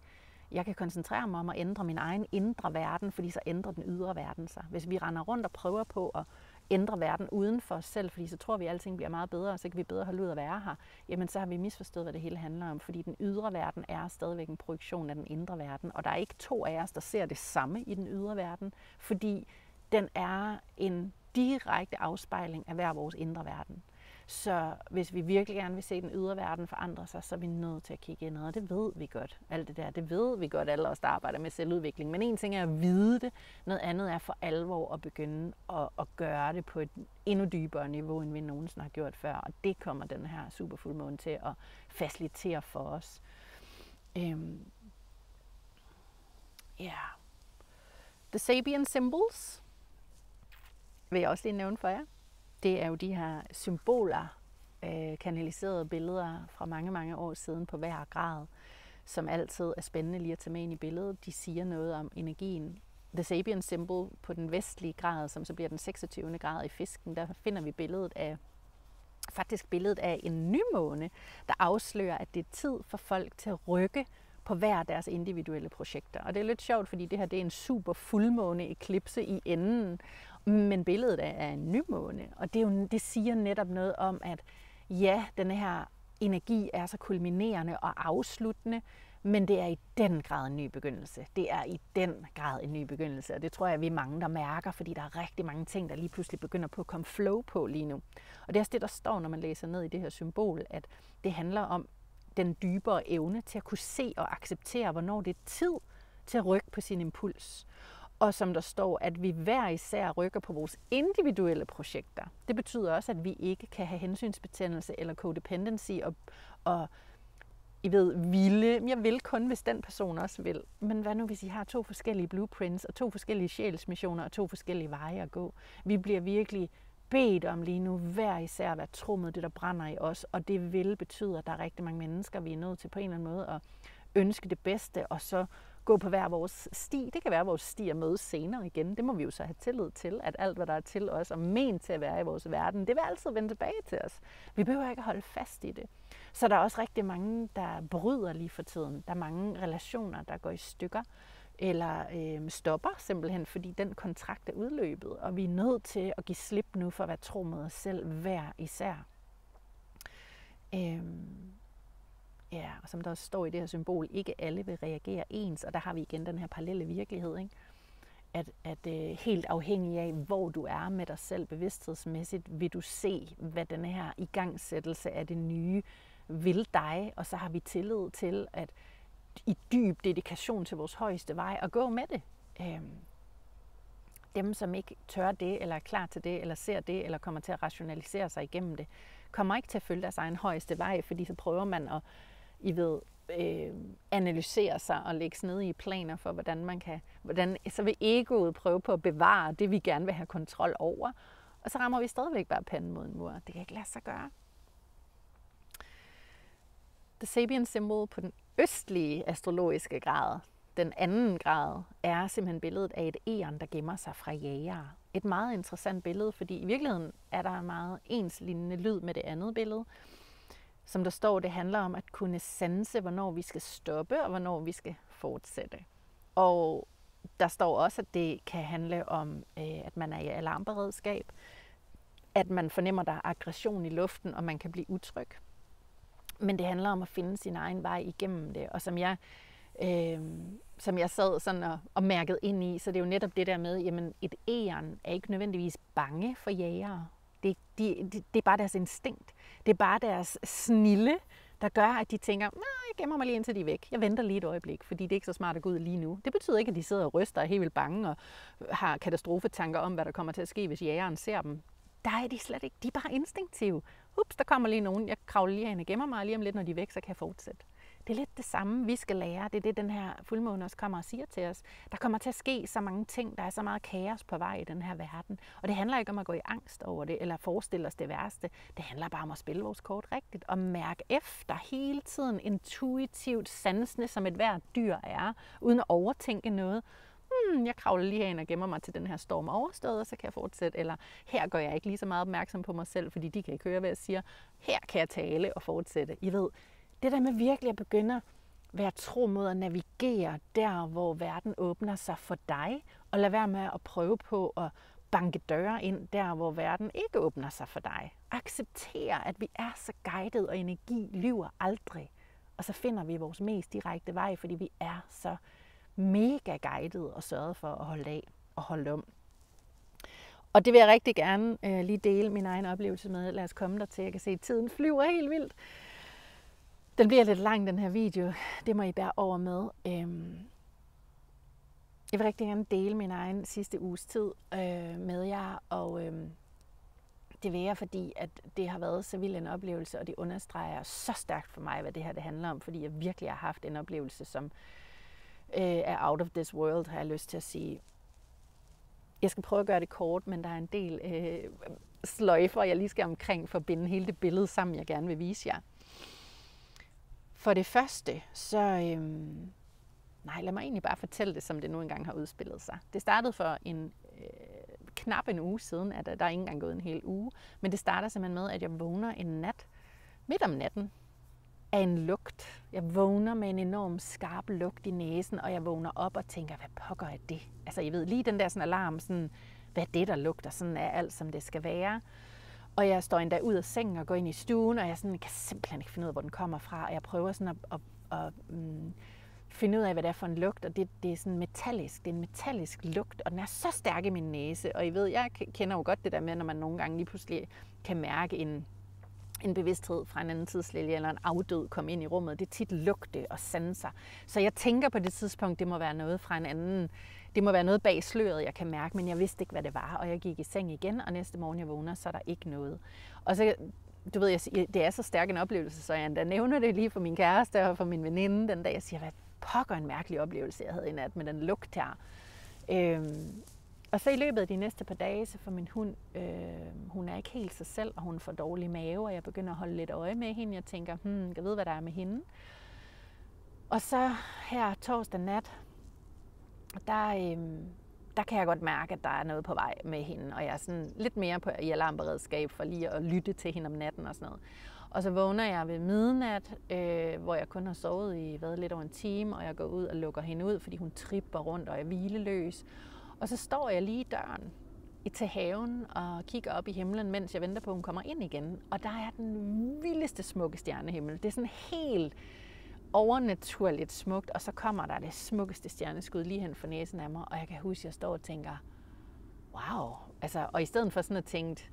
jeg kan koncentrere mig om at ændre min egen indre verden, fordi så ændrer den ydre verden sig. Hvis vi render rundt og prøver på at ændre verden uden for os selv, fordi så tror vi, at alting bliver meget bedre, og så kan vi bedre holde ud at være her, jamen så har vi misforstået, hvad det hele handler om, fordi den ydre verden er stadigvæk en projektion af den indre verden, og der er ikke to af os, der ser det samme i den ydre verden, fordi den er en direkte afspejling af hver vores indre verden. Så hvis vi virkelig gerne vil se den ydre verden forandre sig, så er vi nødt til at kigge indad, og det ved vi godt. Alt det der, det ved vi godt, alle os, der arbejder med selvudvikling. Men en ting er at vide det, noget andet er for alvor at begynde at gøre det på et endnu dybere niveau, end vi nogensinde har gjort før. Og det kommer den her superfuldmåne til at facilitere for os. The Sabian Symbols vil jeg også lige nævne for jer. Det er jo de her symboler, kanaliserede billeder fra mange, mange år siden på hver grad, som altid er spændende lige at tage med ind i billedet. De siger noget om energien. The Sabian Symbol på den vestlige grad, som så bliver den 26. grad i fisken, der finder vi billedet af en nymåne, der afslører, at det er tid for folk til at rykke på hver deres individuelle projekter. Og det er lidt sjovt, fordi det her det er en super fuldmåne-eklipse i enden, men billedet er en nymåne. Og det siger netop noget om, at ja, denne her energi er så kulminerende og afsluttende, men det er i den grad en ny begyndelse. Det er i den grad en ny begyndelse, og det tror jeg, vi er mange, der mærker, fordi der er rigtig mange ting, der lige pludselig begynder på at komme flow på lige nu. Og det er også det, der står, når man læser ned i det her symbol, at det handler om den dybere evne til at kunne se og acceptere, hvornår det er tid til at rykke på sin impuls. Og som der står, at vi hver især rykker på vores individuelle projekter. Det betyder også, at vi ikke kan have hensynsbetændelse eller codependency og I ved, jeg vil kun, hvis den person også vil. Men hvad nu, hvis I har 2 forskellige blueprints og 2 forskellige sjælsmissioner og 2 forskellige veje at gå? Vi bliver virkelig bedt om lige nu hver især at være tro mod det, der brænder i os. Og det vil betyde, at der er rigtig mange mennesker, vi er nødt til på en eller anden måde at ønske det bedste, og så gå på hver vores sti. Det kan være, at vores sti er mødes senere igen. Det må vi jo så have tillid til, at alt, hvad der er til os og ment til at være i vores verden, det vil altid vende tilbage til os. Vi behøver ikke at holde fast i det. Så der er også rigtig mange, der bryder lige for tiden. Der er mange relationer, der går i stykker, eller stopper simpelthen, fordi den kontrakt er udløbet, og vi er nødt til at give slip nu for at være tro mod os selv hver især. Ja, og som der også står i det her symbol, ikke alle vil reagere ens, og der har vi igen den her parallelle virkelighed, ikke? At helt afhængig af, hvor du er med dig selv bevidsthedsmæssigt, vil du se, hvad denne her igangsættelse af det nye vil dig, og så har vi tillid til, at i dyb dedikation til vores højeste vej, og gå med det. Dem, som ikke tør det, eller er klar til det, eller ser det, eller kommer til at rationalisere sig igennem det, kommer ikke til at følge deres egen højeste vej, fordi så prøver man at analysere sig og lægge ned i planer for, så vil egoet prøve på at bevare det, vi gerne vil have kontrol over, og så rammer vi stadigvæk bare panden mod en mur. Det kan ikke lade sig gøre. The Sabian Symbol på den østlige astrologiske grad, den anden grad, er simpelthen billedet af et egern, der gemmer sig fra jægere. Et meget interessant billede, fordi i virkeligheden er der en meget enslignende lyd med det andet billede. Som der står, det handler om at kunne sanse, hvornår vi skal stoppe og hvornår vi skal fortsætte. Og der står også, at det kan handle om, at man er i alarmberedskab, at man fornemmer, der er aggression i luften, og man kan blive utryg. Men det handler om at finde sin egen vej igennem det, og som jeg sad sådan og mærkede ind i, så det er jo netop det der med, jamen et egern er ikke nødvendigvis bange for jægere. Det er bare deres instinkt. Det er bare deres snilde, der gør, at de tænker, jeg gemmer mig lige indtil de er væk. Jeg venter lige et øjeblik, fordi det er ikke så smart at gå ud lige nu. Det betyder ikke, at de sidder og ryster og er helt vildt bange og har katastrofetanker om, hvad der kommer til at ske, hvis jægeren ser dem. Der er de slet ikke. De er bare instinktive. Ups, der kommer lige nogen. Jeg kravler lige ind og gemmer mig lige om lidt, når de er væk, så kan jeg fortsætte. Det er lidt det samme, vi skal lære. Det er det, den her fuldmåne også kommer og siger til os. Der kommer til at ske så mange ting. Der er så meget kaos på vej i den her verden. Og det handler ikke om at gå i angst over det, eller forestille os det værste. Det handler bare om at spille vores kort rigtigt, og mærke efter hele tiden intuitivt sansende, som et hvert dyr er, uden at overtænke noget. jeg kravler lige herind og gemmer mig til den her storm overstået, og så kan jeg fortsætte. Eller her gør jeg ikke lige så meget opmærksom på mig selv, fordi de kan ikke høre, hvad jeg siger. Her kan jeg tale og fortsætte. I ved, det der med virkelig at begynde at være tro mod at navigere der, hvor verden åbner sig for dig, og lad være med at prøve på at banke døre ind der, hvor verden ikke åbner sig for dig. Acceptere, at vi er så guidet, og energi lyver aldrig. Og så finder vi vores mest direkte vej, fordi vi er så mega guidet og sørget for at holde af og holde om. Og det vil jeg rigtig gerne lige dele min egen oplevelse med. Lad os komme der til. Jeg kan se, at tiden flyver helt vildt. Den bliver lidt lang, den her video. Det må I bære over med. Jeg vil rigtig gerne dele min egen sidste uges tid med jer, og det vil jeg, fordi at det har været så vild en oplevelse, og det understreger så stærkt for mig, hvad det her det handler om, fordi jeg virkelig har haft en oplevelse, som er out of this world, har jeg lyst til at sige. Jeg skal prøve at gøre det kort, men der er en del sløjfer, jeg lige skal omkring for at binde hele det billede sammen, jeg gerne vil vise jer. For det første, så lad mig egentlig bare fortælle det, som det nu engang har udspillet sig. Det startede for knap en uge siden, at der er ikke engang gået en hel uge, men det starter simpelthen med, at jeg vågner en nat, midt om natten, af en lugt. Jeg vågner med en enorm skarp lugt i næsen, og jeg vågner op og tænker, hvad pokker er det? Altså, I ved, lige den der sådan alarm, sådan, hvad er det, der lugter? Sådan er alt, som det skal være. Og jeg står endda ud af sengen og går ind i stuen, og jeg sådan, kan simpelthen ikke finde ud af, hvor den kommer fra. Og jeg prøver sådan at finde ud af, hvad det er for en lugt, og det er sådan metallisk. Det er en metallisk lugt, og den er så stærk i min næse. Og I ved, jeg kender jo godt det der med, når man nogle gange lige pludselig kan mærke en bevidsthed fra en anden tidslinje, eller en afdød komme ind i rummet. Det er tit lugte og sanser. Så jeg tænker på det tidspunkt, det må være noget fra en anden. Det må være noget bag sløret, jeg kan mærke, men jeg vidste ikke, hvad det var. Og jeg gik i seng igen, og næste morgen jeg vågner, så er der ikke noget. Og så, du ved, det er så stærk en oplevelse, så jeg endda nævner det lige for min kæreste og for min veninde den dag. Jeg siger, hvad pokker en mærkelig oplevelse, jeg havde i nat med den lugt her. Og så i løbet af de næste par dage, så får min hund, hun er ikke helt sig selv, og hun får dårlig mave, og jeg begynder at holde lidt øje med hende. Jeg tænker, jeg ved, hvad der er med hende. Og så her torsdag nat, der kan jeg godt mærke, at der er noget på vej med hende, og jeg er sådan lidt mere i alarmberedskab for lige at lytte til hende om natten og sådan noget. Og så vågner jeg ved midnat, hvor jeg kun har sovet i lidt over en time, og jeg går ud og lukker hende ud, fordi hun tripper rundt og er hvileløs. Og så står jeg lige i døren til haven og kigger op i himlen, mens jeg venter på, at hun kommer ind igen. Og der er den vildeste smukke stjernehimmel. Det er sådan helt overnaturligt smukt, og så kommer der det smukkeste stjerneskud lige hen for næsen af mig, og jeg kan huske, at jeg står og tænker, wow. Altså, og i stedet for sådan at tænke,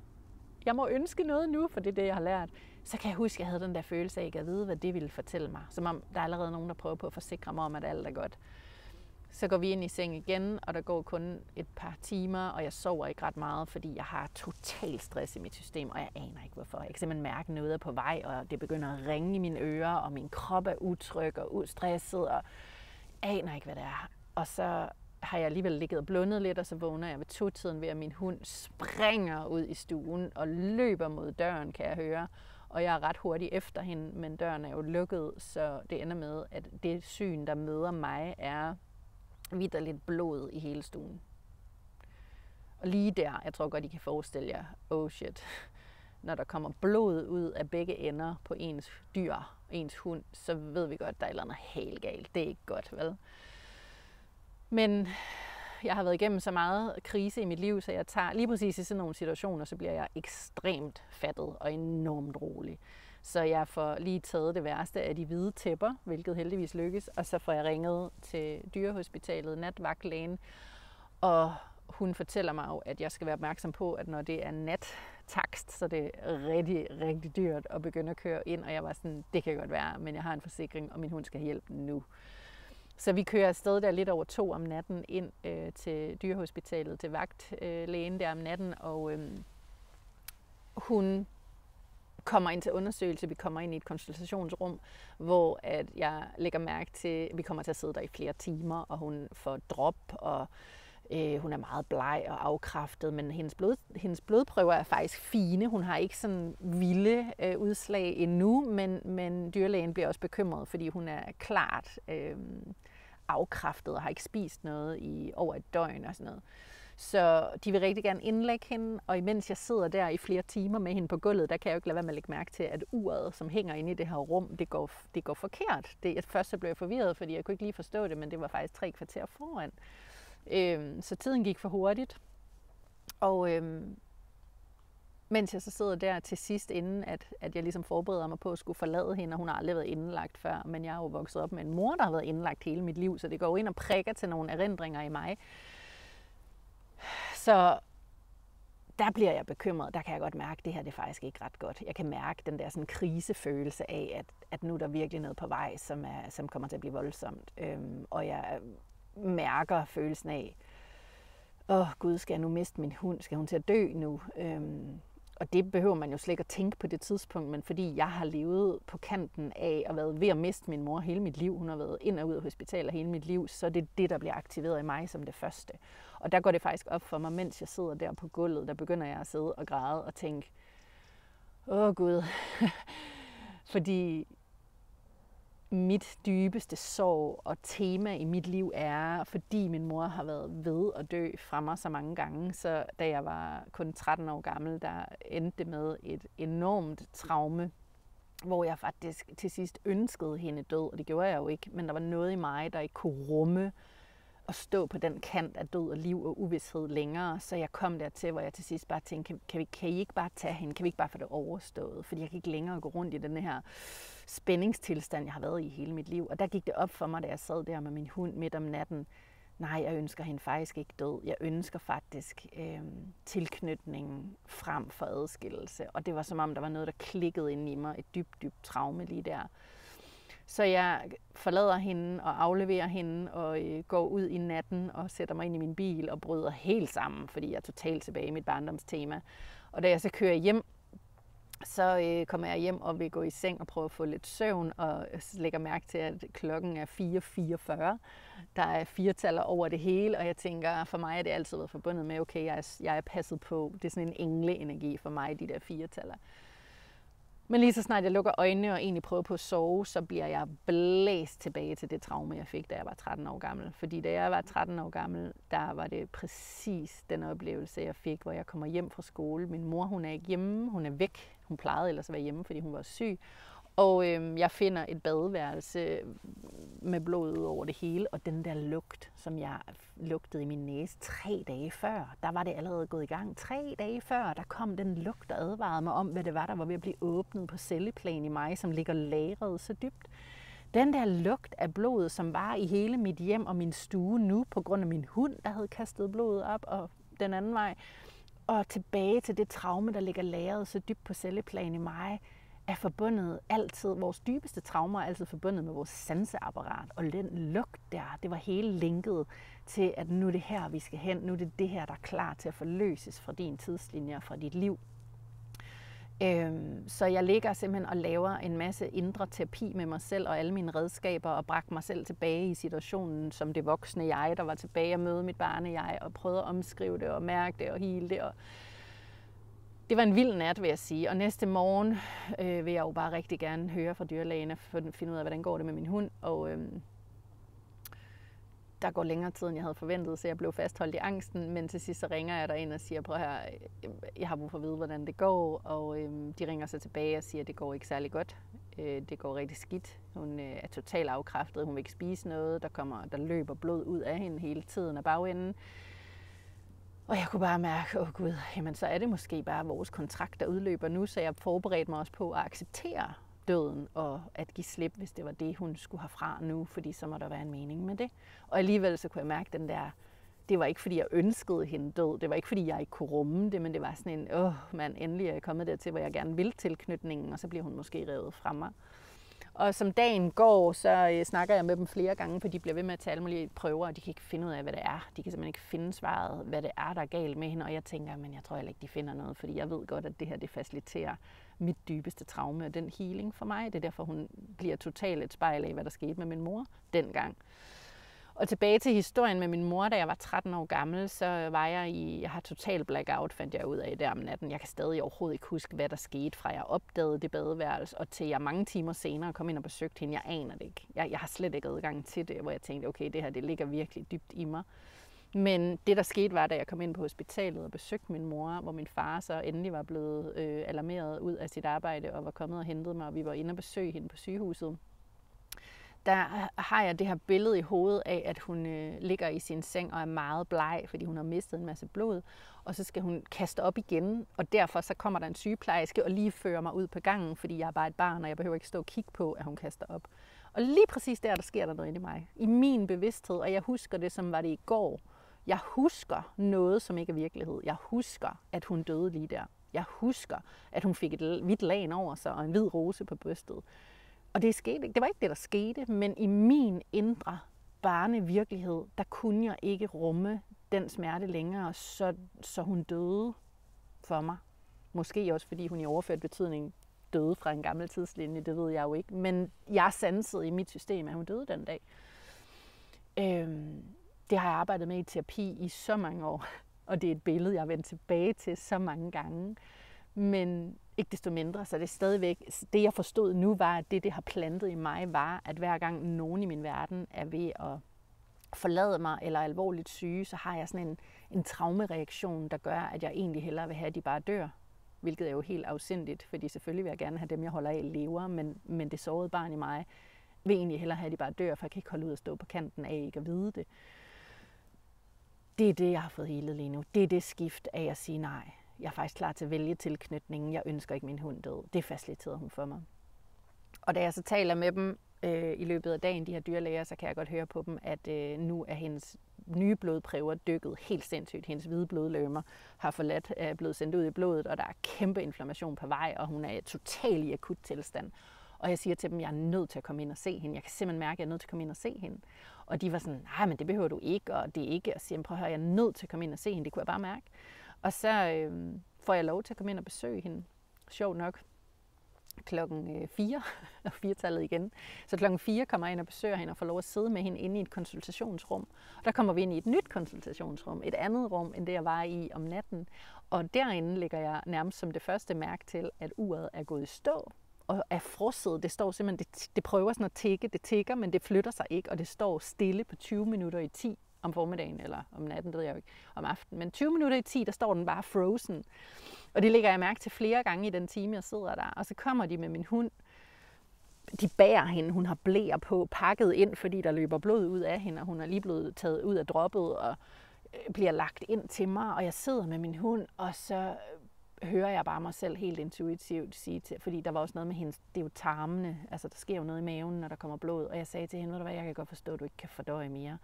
jeg må ønske noget nu, for det er det, jeg har lært, så kan jeg huske, at jeg havde den der følelse af, at jeg ved, hvad det ville fortælle mig. Som om der er allerede nogen, der prøver på at forsikre mig om, at alt er godt. Så går vi ind i seng igen, og der går kun et par timer, og jeg sover ikke ret meget, fordi jeg har total stress i mit system, og jeg aner ikke hvorfor. Jeg kan simpelthen mærke noget er på vej, og det begynder at ringe i mine ører, og min krop er utryg og ustresset, og aner ikke, hvad det er. Og så har jeg alligevel ligget og blundet lidt, og så vågner jeg ved 2-tiden ved, at min hund springer ud i stuen og løber mod døren, kan jeg høre. Og jeg er ret hurtigt efter hende, men døren er jo lukket, så det ender med, at det syn, der møder mig, er vitterligt blod i hele stuen. Og lige der, jeg tror godt, I kan forestille jer, oh shit, når der kommer blod ud af begge ender på ens dyr, ens hund, så ved vi godt, at der er et eller andet helt galt. Det er ikke godt, vel? Men jeg har været igennem så meget krise i mit liv, så jeg tager lige præcis i sådan nogle situationer, så bliver jeg ekstremt fattet og enormt rolig. Så jeg får lige taget det værste af de hvide tæpper, hvilket heldigvis lykkes, og så får jeg ringet til dyrehospitalet, natvagtlægen, og hun fortæller mig jo, at jeg skal være opmærksom på, at når det er nattakst, så det er rigtig, rigtig dyrt at begynde at køre ind, og jeg var sådan, det kan godt være, men jeg har en forsikring, og min hund skal have hjælp nu. Så vi kører afsted der lidt over 2 om natten ind til dyrehospitalet, til vagtlægen der om natten, og hun kommer ind til undersøgelse, vi kommer ind i et konsultationsrum, hvor at jeg lægger mærke til, vi kommer til at sidde der i flere timer, og hun får drop, og hun er meget bleg og afkræftet, men hendes blodprøver er faktisk fine. Hun har ikke sådan vilde udslag endnu, men dyrlægen bliver også bekymret, fordi hun er klart afkræftet og har ikke spist noget i over et døgn og sådan noget. Så de vil rigtig gerne indlægge hende, og imens jeg sidder der i flere timer med hende på gulvet, der kan jeg jo ikke lade være med at lægge mærke til, at uret, som hænger inde i det her rum, det går forkert. Først så blev jeg forvirret, fordi jeg kunne ikke lige forstå det, men det var faktisk 3 kvarter foran. Så tiden gik for hurtigt. Og mens jeg så sidder der til sidst, inden at jeg ligesom forbereder mig på at skulle forlade hende, og hun har aldrig været indlagt før, men jeg er jo vokset op med en mor, der har været indlagt hele mit liv, så det går ind og prikker til nogle erindringer i mig. Så der bliver jeg bekymret. Der kan jeg godt mærke, at det her det er faktisk ikke ret godt. Jeg kan mærke den der sådan krisefølelse af, at nu er der virkelig noget på vej, som kommer til at blive voldsomt. Og jeg mærker følelsen af, Gud, skal jeg nu miste min hund? Skal hun til at dø nu? Og det behøver man jo slet ikke at tænke på det tidspunkt, men fordi jeg har levet på kanten af og været ved at miste min mor hele mit liv, hun har været ind og ud af hospitaler hele mit liv, så det er det, der bliver aktiveret i mig som det første. Og der går det faktisk op for mig, mens jeg sidder der på gulvet, der begynder jeg at sidde og græde og tænke, Gud, fordi mit dybeste sorg og tema i mit liv er, fordi min mor har været ved at dø fra mig så mange gange, så da jeg var kun 13 år gammel, der endte det med et enormt traume, hvor jeg faktisk til sidst ønskede hende død, og det gjorde jeg jo ikke, men der var noget i mig, der ikke kunne rumme at stå på den kant af død og liv og uvished længere, så jeg kom dertil, hvor jeg til sidst bare tænkte, kan I ikke bare tage hende, kan vi ikke bare få det overstået, fordi jeg kan ikke længere gå rundt i den her spændingstilstand, jeg har været i hele mit liv. Og der gik det op for mig, da jeg sad der med min hund midt om natten, nej, jeg ønsker hende faktisk ikke død, jeg ønsker faktisk tilknytning frem for adskillelse, og det var som om, der var noget, der klikkede ind i mig, et dybt traume lige der. Så jeg forlader hende og afleverer hende og går ud i natten og sætter mig ind i min bil og bryder helt sammen, fordi jeg er totalt tilbage i mit barndomstema. Og da jeg så kører hjem, så kommer jeg hjem og vil gå i seng og prøve at få lidt søvn, og lægger mærke til, at klokken er 4:44. Der er 4-taller over det hele, og jeg tænker, for mig er det altid været forbundet med, okay, jeg er passet på. Det er sådan en engleenergi for mig, de der 4-taller. Men lige så snart jeg lukker øjnene og egentlig prøver på at sove, så bliver jeg blæst tilbage til det traume, jeg fik, da jeg var 13 år gammel. Fordi da jeg var 13 år gammel, der var det præcis den oplevelse, jeg fik, hvor jeg kommer hjem fra skole. Min mor, hun er ikke hjemme, hun er væk. Hun plejede ellers at være hjemme, fordi hun var syg. Og jeg finder et badeværelse med blod ud over det hele, og den der lugt, som jeg lugtede i min næse 3 dage før, der var det allerede gået i gang. 3 dage før, der kom den lugt, der advarede mig om, hvad det var, der var ved at blive åbnet på celleplan i mig, som ligger lagret så dybt. Den der lugt af blod, som var i hele mit hjem og min stue nu, på grund af min hund, der havde kastet blodet op og den anden vej, og tilbage til det traume, der ligger lagret så dybt på celleplan i mig, er forbundet altid, vores dybeste traumer er altid forbundet med vores sanseapparat, og den lugt der, det var hele linket til, at nu er det her, vi skal hen, nu er det her, der er klar til at forløses fra din tidslinje og fra dit liv. Så jeg ligger simpelthen og laver en masse indre terapi med mig selv og alle mine redskaber, og bragte mig selv tilbage i situationen som det voksne jeg, der var tilbage at møde mit barne jeg, og prøvede at omskrive det og mærke det og hele det. Og det var en vild nat, vil jeg sige, og næste morgen vil jeg jo bare rigtig gerne høre fra dyrlægen og finde ud af, hvordan går det med min hund, og der går længere tid, end jeg havde forventet, så jeg blev fastholdt i angsten, men til sidst så ringer jeg derind og siger, prøv her, jeg har brug for at vide, hvordan det går, og de ringer så tilbage og siger, at det går ikke særlig godt, det går rigtig skidt, hun er totalt afkræftet, hun vil ikke spise noget, der løber blod ud af hende hele tiden af bagenden. Og jeg kunne bare mærke, Gud, jamen så er det måske bare vores kontrakt, der udløber nu, så jeg forberedte mig også på at acceptere døden og at give slip, hvis det var det, hun skulle have fra nu, fordi så må der være en mening med det. Og alligevel så kunne jeg mærke den der, det var ikke fordi jeg ønskede hende død, det var ikke fordi jeg ikke kunne rumme det, men det var sådan en, endelig er jeg kommet dertil, hvor jeg gerne vil tilknytningen, og så bliver hun måske revet fra mig. Og som dagen går, så snakker jeg med dem flere gange, for de bliver ved med at tage alle mulige prøver, og de kan ikke finde ud af, hvad det er. De kan simpelthen ikke finde svaret, hvad det er, der er galt med hende. Og jeg tænker, men jeg tror heller ikke, de finder noget, fordi jeg ved godt, at det her det faciliterer mit dybeste traume og den healing for mig. Det er derfor, hun bliver totalt et spejl af, hvad der skete med min mor dengang. Og tilbage til historien med min mor, da jeg var 13 år gammel, så var jeg har total blackout, fandt jeg ud af der om natten. Jeg kan stadig overhovedet ikke huske, hvad der skete, fra jeg opdagede det badeværelse, og til jeg mange timer senere kom ind og besøgte hende. Jeg aner det ikke. Jeg har slet ikke adgang til det, hvor jeg tænkte, okay, det her det ligger virkelig dybt i mig. Men det, der skete, var, da jeg kom ind på hospitalet og besøgte min mor, hvor min far så endelig var blevet alarmeret ud af sit arbejde og var kommet og hentet mig, og vi var inde og besøge hende på sygehuset. Der har jeg det her billede i hovedet af, at hun ligger i sin seng og er meget bleg, fordi hun har mistet en masse blod. Og så skal hun kaste op igen, og derfor så kommer der en sygeplejerske og lige fører mig ud på gangen, fordi jeg er bare et barn, og jeg behøver ikke stå og kigge på, at hun kaster op. Og lige præcis der sker der noget inde i mig. I min bevidsthed, og jeg husker det, som var det i går. Jeg husker noget, som ikke er virkelighed. Jeg husker, at hun døde lige der. Jeg husker, at hun fik et hvidt lagen over sig og en hvid rose på brystet. Og det skete ikke. Det var ikke det, der skete, men i min indre barnevirkelighed, der kunne jeg ikke rumme den smerte længere, så hun døde for mig. Måske også, fordi hun i overført betydning døde fra en gammel tidslinje, det ved jeg jo ikke. Men jeg sansede i mit system, at hun døde den dag. Det har jeg arbejdet med i terapi i så mange år, og det er et billede, jeg har vendt tilbage til så mange gange. Men ikke desto mindre, så det er stadigvæk, det jeg forstod nu var, at det har plantet i mig, var, at hver gang nogen i min verden er ved at forlade mig eller er alvorligt syge, så har jeg sådan en traumereaktion, der gør, at jeg egentlig hellere vil have, at de bare dør. Hvilket er jo helt afsindigt, fordi selvfølgelig vil jeg gerne have dem, jeg holder af, lever, men det sårede barn i mig vil egentlig hellere have, at de bare dør, for jeg kan ikke holde ud at stå på kanten af ikke at vide det. Det er det, jeg har fået helet lige nu. Det er det skift af at sige nej. Jeg er faktisk klar til at vælge tilknytningen. Jeg ønsker ikke min hund død. Det faciliterede hun for mig. Og da jeg så taler med dem i løbet af dagen, de her dyrlæger, så kan jeg godt høre på dem, at nu er hendes nye blodprøver dykket helt sindssygt. Hendes hvide blodlømmer har er blevet sendt ud i blodet, og der er kæmpe inflammation på vej, og hun er totalt i akut tilstand. Og jeg siger til dem, at jeg er nødt til at komme ind og se hende. Jeg kan simpelthen mærke, at jeg er nødt til at komme ind og se hende. Og de var sådan, nej, men det behøver du ikke, og det er ikke. Og siger, prøv at høre, jeg er nødt til at komme ind og se hende. Det kunne jeg bare mærke. Og så får jeg lov til at komme ind og besøge hende. Sjovt nok. 4, og 4-tallet igen. Så 4 kommer jeg ind og besøger hende og får lov at sidde med hende inde i et konsultationsrum. Og der kommer vi ind i et nyt konsultationsrum, et andet rum, end det jeg var i om natten. Og derinde lægger jeg nærmest som det første mærke til, at uret er gået i stå og er frosset. Det står simpelthen, det prøver sådan at tikke, det tikker, men det flytter sig ikke, og det står stille på 20 minutter i 10 om formiddagen, eller om natten, det ved jeg jo ikke, om aftenen. Men 20 minutter i 10, der står den bare frozen. Og det lægger jeg mærke til flere gange i den time, jeg sidder der. Og så kommer de med min hund. De bærer hende, hun har blæer på, pakket ind, fordi der løber blod ud af hende, og hun er lige blevet taget ud af droppet og bliver lagt ind til mig. Og jeg sidder med min hund, og så hører jeg bare mig selv helt intuitivt sige til, fordi der var også noget med hendes, det er jo tarmene, altså der sker jo noget i maven, når der kommer blod. Og jeg sagde til hende, ved du hvad, jeg kan godt forstå, at du ikke kan fordøje mere.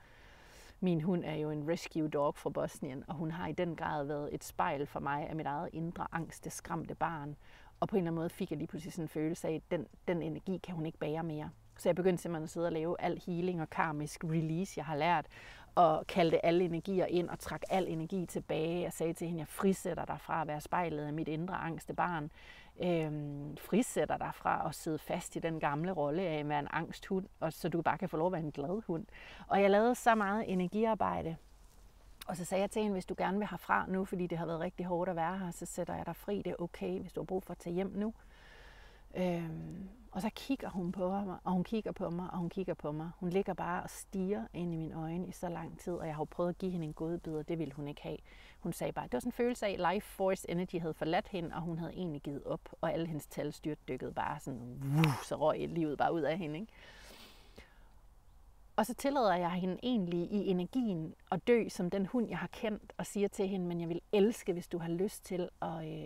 Min hund er jo en rescue dog fra Bosnien, og hun har i den grad været et spejl for mig af mit eget indre angst, det skræmte barn. Og på en eller anden måde fik jeg lige pludselig sådan en følelse af, at den energi kan hun ikke bære mere. Så jeg begyndte simpelthen at sidde og lave al healing og karmisk release, jeg har lært, og kaldte alle energier ind og trak al energi tilbage. Jeg sagde til hende, jeg frisætter dig fra at være spejlet af mit indre angste barn. Frisætter dig fra at sidde fast i den gamle rolle af at være en angsthund, og så du bare kan få lov at være en glad hund. Og jeg lavede så meget energiarbejde. Og så sagde jeg til hende, hvis du gerne vil herfra nu, fordi det har været rigtig hårdt at være her, så sætter jeg dig fri. Det er okay, hvis du har brug for at tage hjem nu. Og så kigger hun på mig, og hun kigger på mig, og hun kigger på mig. Hun ligger bare og stiger ind i mine øjne i så lang tid, og jeg har jo prøvet at give hende en godbid, og det ville hun ikke have. Hun sagde bare, det var sådan en følelse af, at life force energy havde forladt hende, og hun havde egentlig givet op, og alle hendes tal styrtdykkede bare sådan, så røg livet bare ud af hende, ikke? Og så tillader jeg hende egentlig i energien at dø som den hund, jeg har kendt, og siger til hende, men jeg vil elske, hvis du har lyst til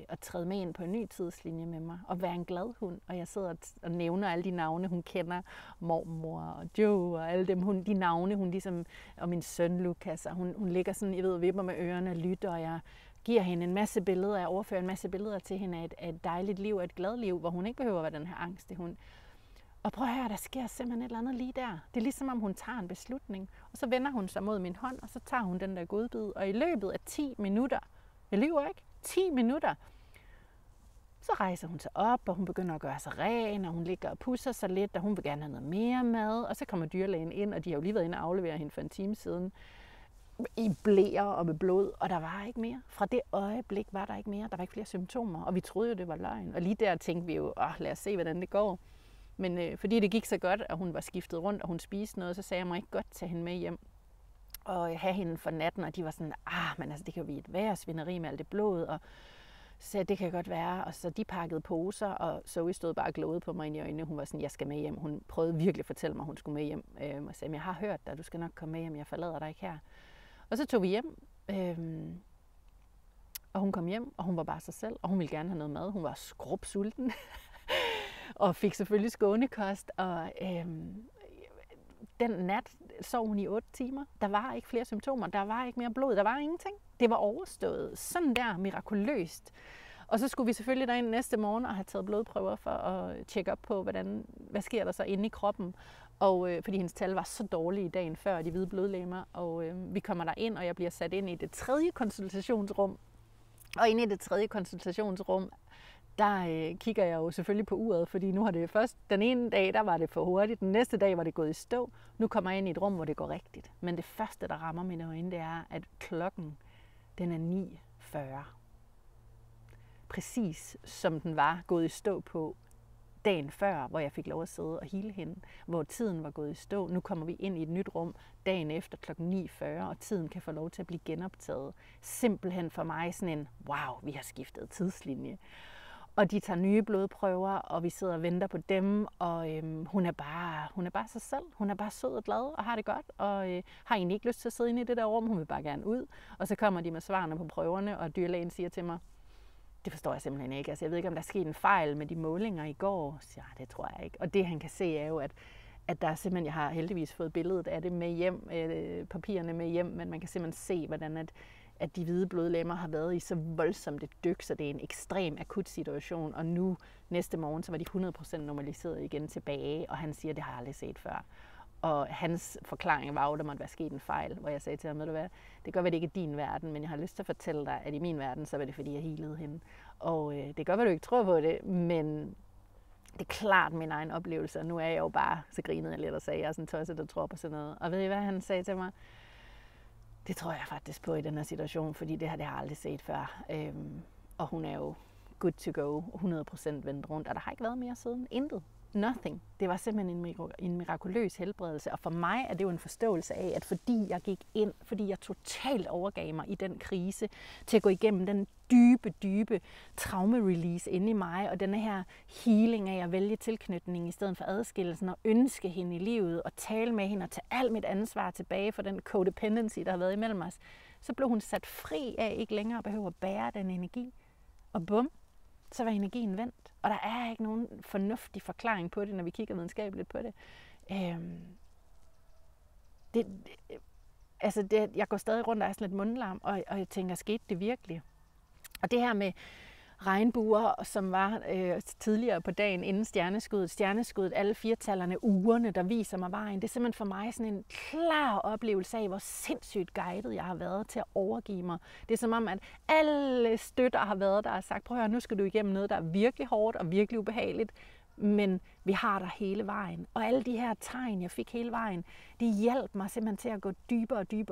at træde med ind på en ny tidslinje med mig, og være en glad hund. Og jeg sidder og nævner alle de navne, hun kender, mormor og Joe og alle dem, de navne, hun ligesom, og min søn Lukas, og hun ligger sådan, jeg ved, vipper med ørerne og lytter, og jeg giver hende en masse billeder, jeg overfører en masse billeder til hende af et dejligt liv, et glad liv, hvor hun ikke behøver at være den her angste hund. Og prøv at høre, der sker simpelthen et eller andet lige der. Det er ligesom om hun tager en beslutning, og så vender hun sig mod min hånd, og så tager hun den der godbid. Og i løbet af 10 minutter, jeg lyver ikke, 10 minutter, Så rejser hun sig op, og hun begynder at gøre sig ren, og hun ligger og pusser sig lidt, og hun vil gerne have noget mere mad. Og så kommer dyrlægen ind, og de har jo lige været inde og aflevere hende for en time siden, i blæer og med blod, og der var ikke mere. Fra det øjeblik var der ikke mere. Der var ikke flere symptomer, og vi troede jo, det var løgn. Og lige der tænkte vi jo, lad os se, hvordan det går. Men fordi det gik så godt, og hun var skiftet rundt, og hun spiste noget, så sagde jeg mig ikke godt tage hende med hjem og have hende for natten, og de var sådan, men altså, det kan jo blive et værre svineri med alt det blod, og så sagde, det kan godt være, og så de pakkede poser, og Zoe stod bare og glåede på mig ind i øjnene. Hun var sådan, jeg skal med hjem. Hun prøvede virkelig at fortælle mig, at hun skulle med hjem. Og sagde, jeg har hørt dig, du skal nok komme med hjem, jeg forlader dig ikke her. Og så tog vi hjem, og hun kom hjem, og hun var bare sig selv, og hun ville gerne have noget mad. Hun var skrubsulten, og fik selvfølgelig skånekost, og den nat sov hun i 8 timer. Der var ikke flere symptomer, der var ikke mere blod, der var ingenting. Det var overstået, sådan der mirakuløst. Og så skulle vi selvfølgelig derind næste morgen og have taget blodprøver for at tjekke op på, hvad sker der så inde i kroppen. Og fordi hendes tal var så dårlige dagen før, de hvide blodlegemer. Og vi kommer der ind, og jeg bliver sat ind i det 3. konsultationsrum. Og inde i det 3. konsultationsrum, der kigger jeg jo selvfølgelig på uret, fordi nu har det først, den ene dag, der var det for hurtigt, den næste dag var det gået i stå. Nu kommer jeg ind i et rum, hvor det går rigtigt. Men det første, der rammer mine øjne, det er, at klokken, den er 9:40. Præcis som den var gået i stå på dagen før, hvor jeg fik lov at sidde og hele hende, hvor tiden var gået i stå. Nu kommer vi ind i et nyt rum dagen efter klokken 9:40, og tiden kan få lov til at blive genoptaget. Simpelthen for mig sådan en, wow, vi har skiftet tidslinje. Og de tager nye blodprøver, og vi sidder og venter på dem, og hun er bare sig selv. Hun er bare sød og glad og har det godt, og har egentlig ikke lyst til at sidde inde i det der rum. Hun vil bare gerne ud. Og så kommer de med svarene på prøverne, og dyrlægen siger til mig, det forstår jeg simpelthen ikke. Altså, jeg ved ikke, om der er sket en fejl med de målinger i går. Så ja, det tror jeg ikke. Og det han kan se er jo, at der er simpelthen, jeg har heldigvis fået billedet af det med hjem, papirerne med hjem, men man kan simpelthen se, hvordan at de hvide blodlegemer har været i så voldsomt et dyk, så det er en ekstrem akut situation, og nu næste morgen, så var de 100% normaliseret igen tilbage, og han siger, det har jeg aldrig set før. Og hans forklaring var jo, at der måtte være sket en fejl, hvor jeg sagde til ham, ved du hvad, det kan godt være, det ikke er din verden, men jeg har lyst til at fortælle dig, at i min verden, så var det fordi, jeg healede hende. Og det kan godt være, du ikke tror på det, men det er klart min egen oplevelse, og nu er jeg jo bare, så grinede jeg lidt og sagde, jeg er sådan en tosset, der tror på sådan noget. Og ved I hvad han sagde til mig? Det tror jeg faktisk på i den her situation, fordi det har jeg aldrig set før. Og hun er jo good to go, 100% vendt rundt, og der har ikke været mere siden. Intet. Nothing. Det var simpelthen en mirakuløs helbredelse, og for mig er det jo en forståelse af, at fordi jeg gik ind, fordi jeg totalt overgav mig i den krise, til at gå igennem den dybe traume-release inde i mig, og denne her healing af at vælge tilknytning i stedet for adskillelsen, og ønske hende i livet, og tale med hende, og tage alt mit ansvar tilbage for den codependency, der har været imellem os, så blev hun sat fri af ikke længere at behøve at bære den energi. Og bum, så var energien vendt. Og der er ikke nogen fornuftig forklaring på det, når vi kigger videnskabeligt på det. Jeg går stadig rundt og er sådan lidt mundlarm, og jeg tænker, skete det virkelig? Og det her med regnbuer, som var tidligere på dagen inden stjerneskuddet, alle 4-tallerne, ugerne, der viser mig vejen. Det er simpelthen for mig sådan en klar oplevelse af, hvor sindssygt guidet jeg har været til at overgive mig. Det er som om, at alle støtter har været der og sagt, prøv at høre, nu skal du igennem noget, der er virkelig hårdt og virkelig ubehageligt, men vi har der hele vejen. Og alle de her tegn, jeg fik hele vejen, de hjalp mig simpelthen til at gå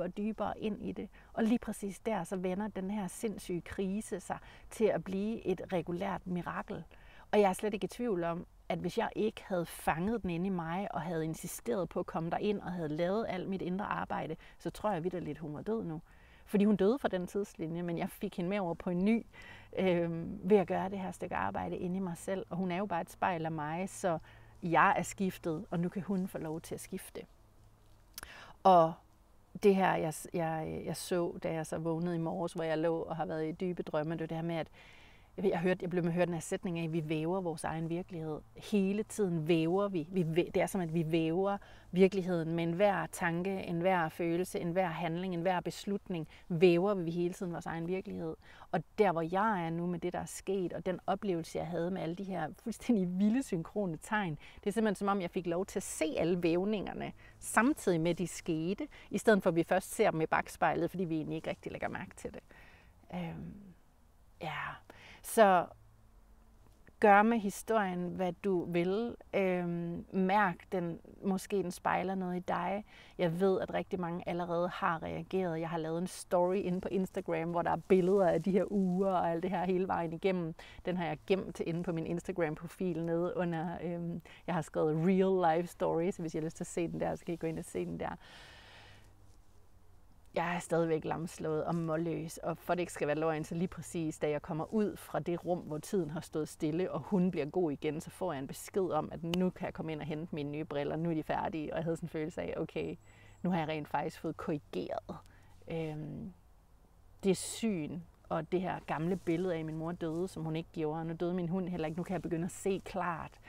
dybere ind i det. Og lige præcis der, så vender den her sindssyge krise sig til at blive et regulært mirakel. Og jeg er slet ikke i tvivl om, at hvis jeg ikke havde fanget den inde i mig, og havde insisteret på at komme derind, og havde lavet alt mit indre arbejde, så tror jeg vitterligt, hun var død nu. Fordi hun døde fra den tidslinje, men jeg fik hende med over på en ny, ved at gøre det her stykke arbejde inde i mig selv. Og hun er jo bare et spejl af mig, så jeg er skiftet, og nu kan hun få lov til at skifte. Og det her, jeg så, da jeg så vågnede i morges, hvor jeg lå og har været i dybe drømme, det her med, at jeg blev med hørt den her sætning af, at vi væver vores egen virkelighed. Hele tiden væver vi. Det er som, at vi væver virkeligheden med enhver tanke, enhver følelse, enhver handling, enhver beslutning. Væver vi hele tiden vores egen virkelighed. Og der, hvor jeg er nu med det, der er sket, og den oplevelse, jeg havde med alle de her fuldstændig vilde synkrone tegn, det er simpelthen som om, jeg fik lov til at se alle vævningerne, samtidig med, at de skete, i stedet for, at vi først ser dem i bagspejlet, fordi vi egentlig ikke rigtig lægger mærke til det. Så gør med historien, hvad du vil. Mærk den, måske den spejler noget i dig. Jeg ved, at rigtig mange allerede har reageret. Jeg har lavet en story inde på Instagram, hvor der er billeder af de her uger og alt det her hele vejen igennem. Den har jeg gemt inde på min Instagram-profil nede under, jeg har skrevet real life stories, så hvis I har lyst til at se den der, så kan I gå ind og se den der. Jeg er stadigvæk lamslået og målløs, og for det ikke skal være løgn, så lige præcis, da jeg kommer ud fra det rum, hvor tiden har stået stille, og hun bliver god igen, så får jeg en besked om, at nu kan jeg komme ind og hente mine nye briller, nu er de færdige, og jeg havde sådan en følelse af, okay, nu har jeg rent faktisk fået korrigeret det syn, og det her gamle billede af, at min mor døde, som hun ikke gjorde, og nu døde min hund heller ikke, nu kan jeg begynde at se klart.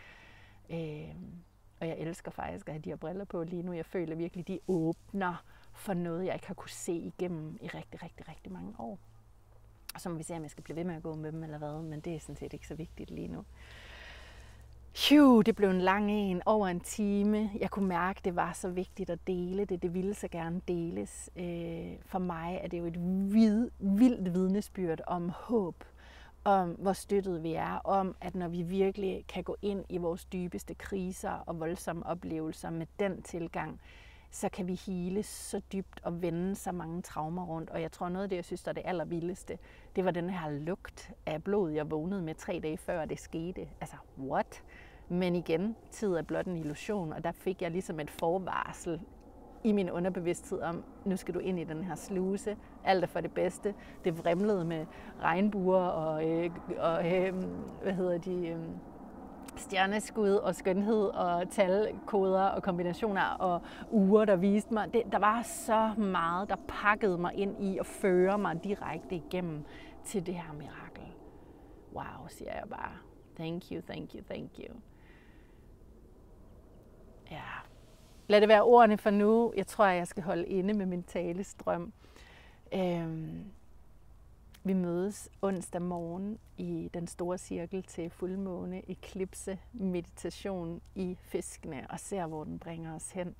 Og jeg elsker faktisk at have de her briller på lige nu. Jeg føler virkelig, de åbner for noget, jeg ikke har kunne se igennem i rigtig, rigtig, rigtig mange år. Og så må vi se, om jeg skal blive ved med at gå med dem eller hvad, men det er sådan set ikke så vigtigt lige nu. Det blev en lang en, over en time. Jeg kunne mærke, at det var så vigtigt at dele det. Det ville så gerne deles. For mig er det jo et vildt vidnesbyrd om håb, om hvor støttet vi er, om at når vi virkelig kan gå ind i vores dybeste kriser og voldsomme oplevelser med den tilgang, så kan vi hele så dybt og vende så mange traumer rundt. Og jeg tror noget af det, jeg synes, der er det allervildeste, det var den her lugt af blod, jeg vågnede med 3 dage før det skete. Altså, what? Men igen, tid er blot en illusion, og der fik jeg ligesom et forvarsel i min underbevidsthed om, nu skal du ind i den her sluse, alt er for det bedste. Det vrimlede med regnbuer og stjerneskud og skønhed og talkoder og kombinationer og uger, der viste mig. Der var så meget, der pakkede mig ind i og fører mig direkte igennem til det her mirakel. Wow, siger jeg bare. Thank you, thank you, thank you. Ja. Lad det være ordene for nu. Jeg tror, jeg skal holde inde med min talestrøm. Vi mødes onsdag morgen i den store cirkel til fuldmåne, eklipse, meditation i fiskene og ser, hvor den bringer os hen.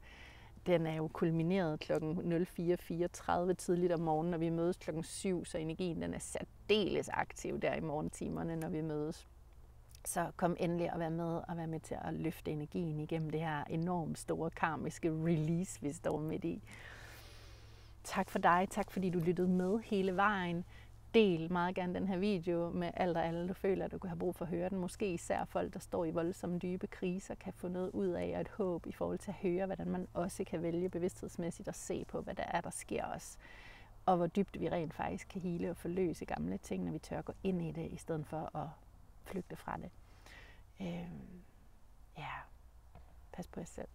Den er jo kulmineret kl. 04.34 tidligt om morgenen, når vi mødes kl. 7, så energien den er særdeles aktiv der i morgentimerne, når vi mødes. Så kom endelig og vær med til at løfte energien igennem det her enormt store karmiske release, vi står midt i. Tak for dig, tak fordi du lyttede med hele vejen. Del meget gerne den her video med alt og alle, du føler, at du kan have brug for at høre den. Måske især folk, der står i voldsomme dybe kriser, kan få noget ud af og et håb i forhold til at høre, hvordan man også kan vælge bevidsthedsmæssigt at se på, hvad der er, der sker os. Og hvor dybt vi rent faktisk kan hele og forløse gamle ting, når vi tør gå ind i det, i stedet for at flygte fra det. Pas på jer selv.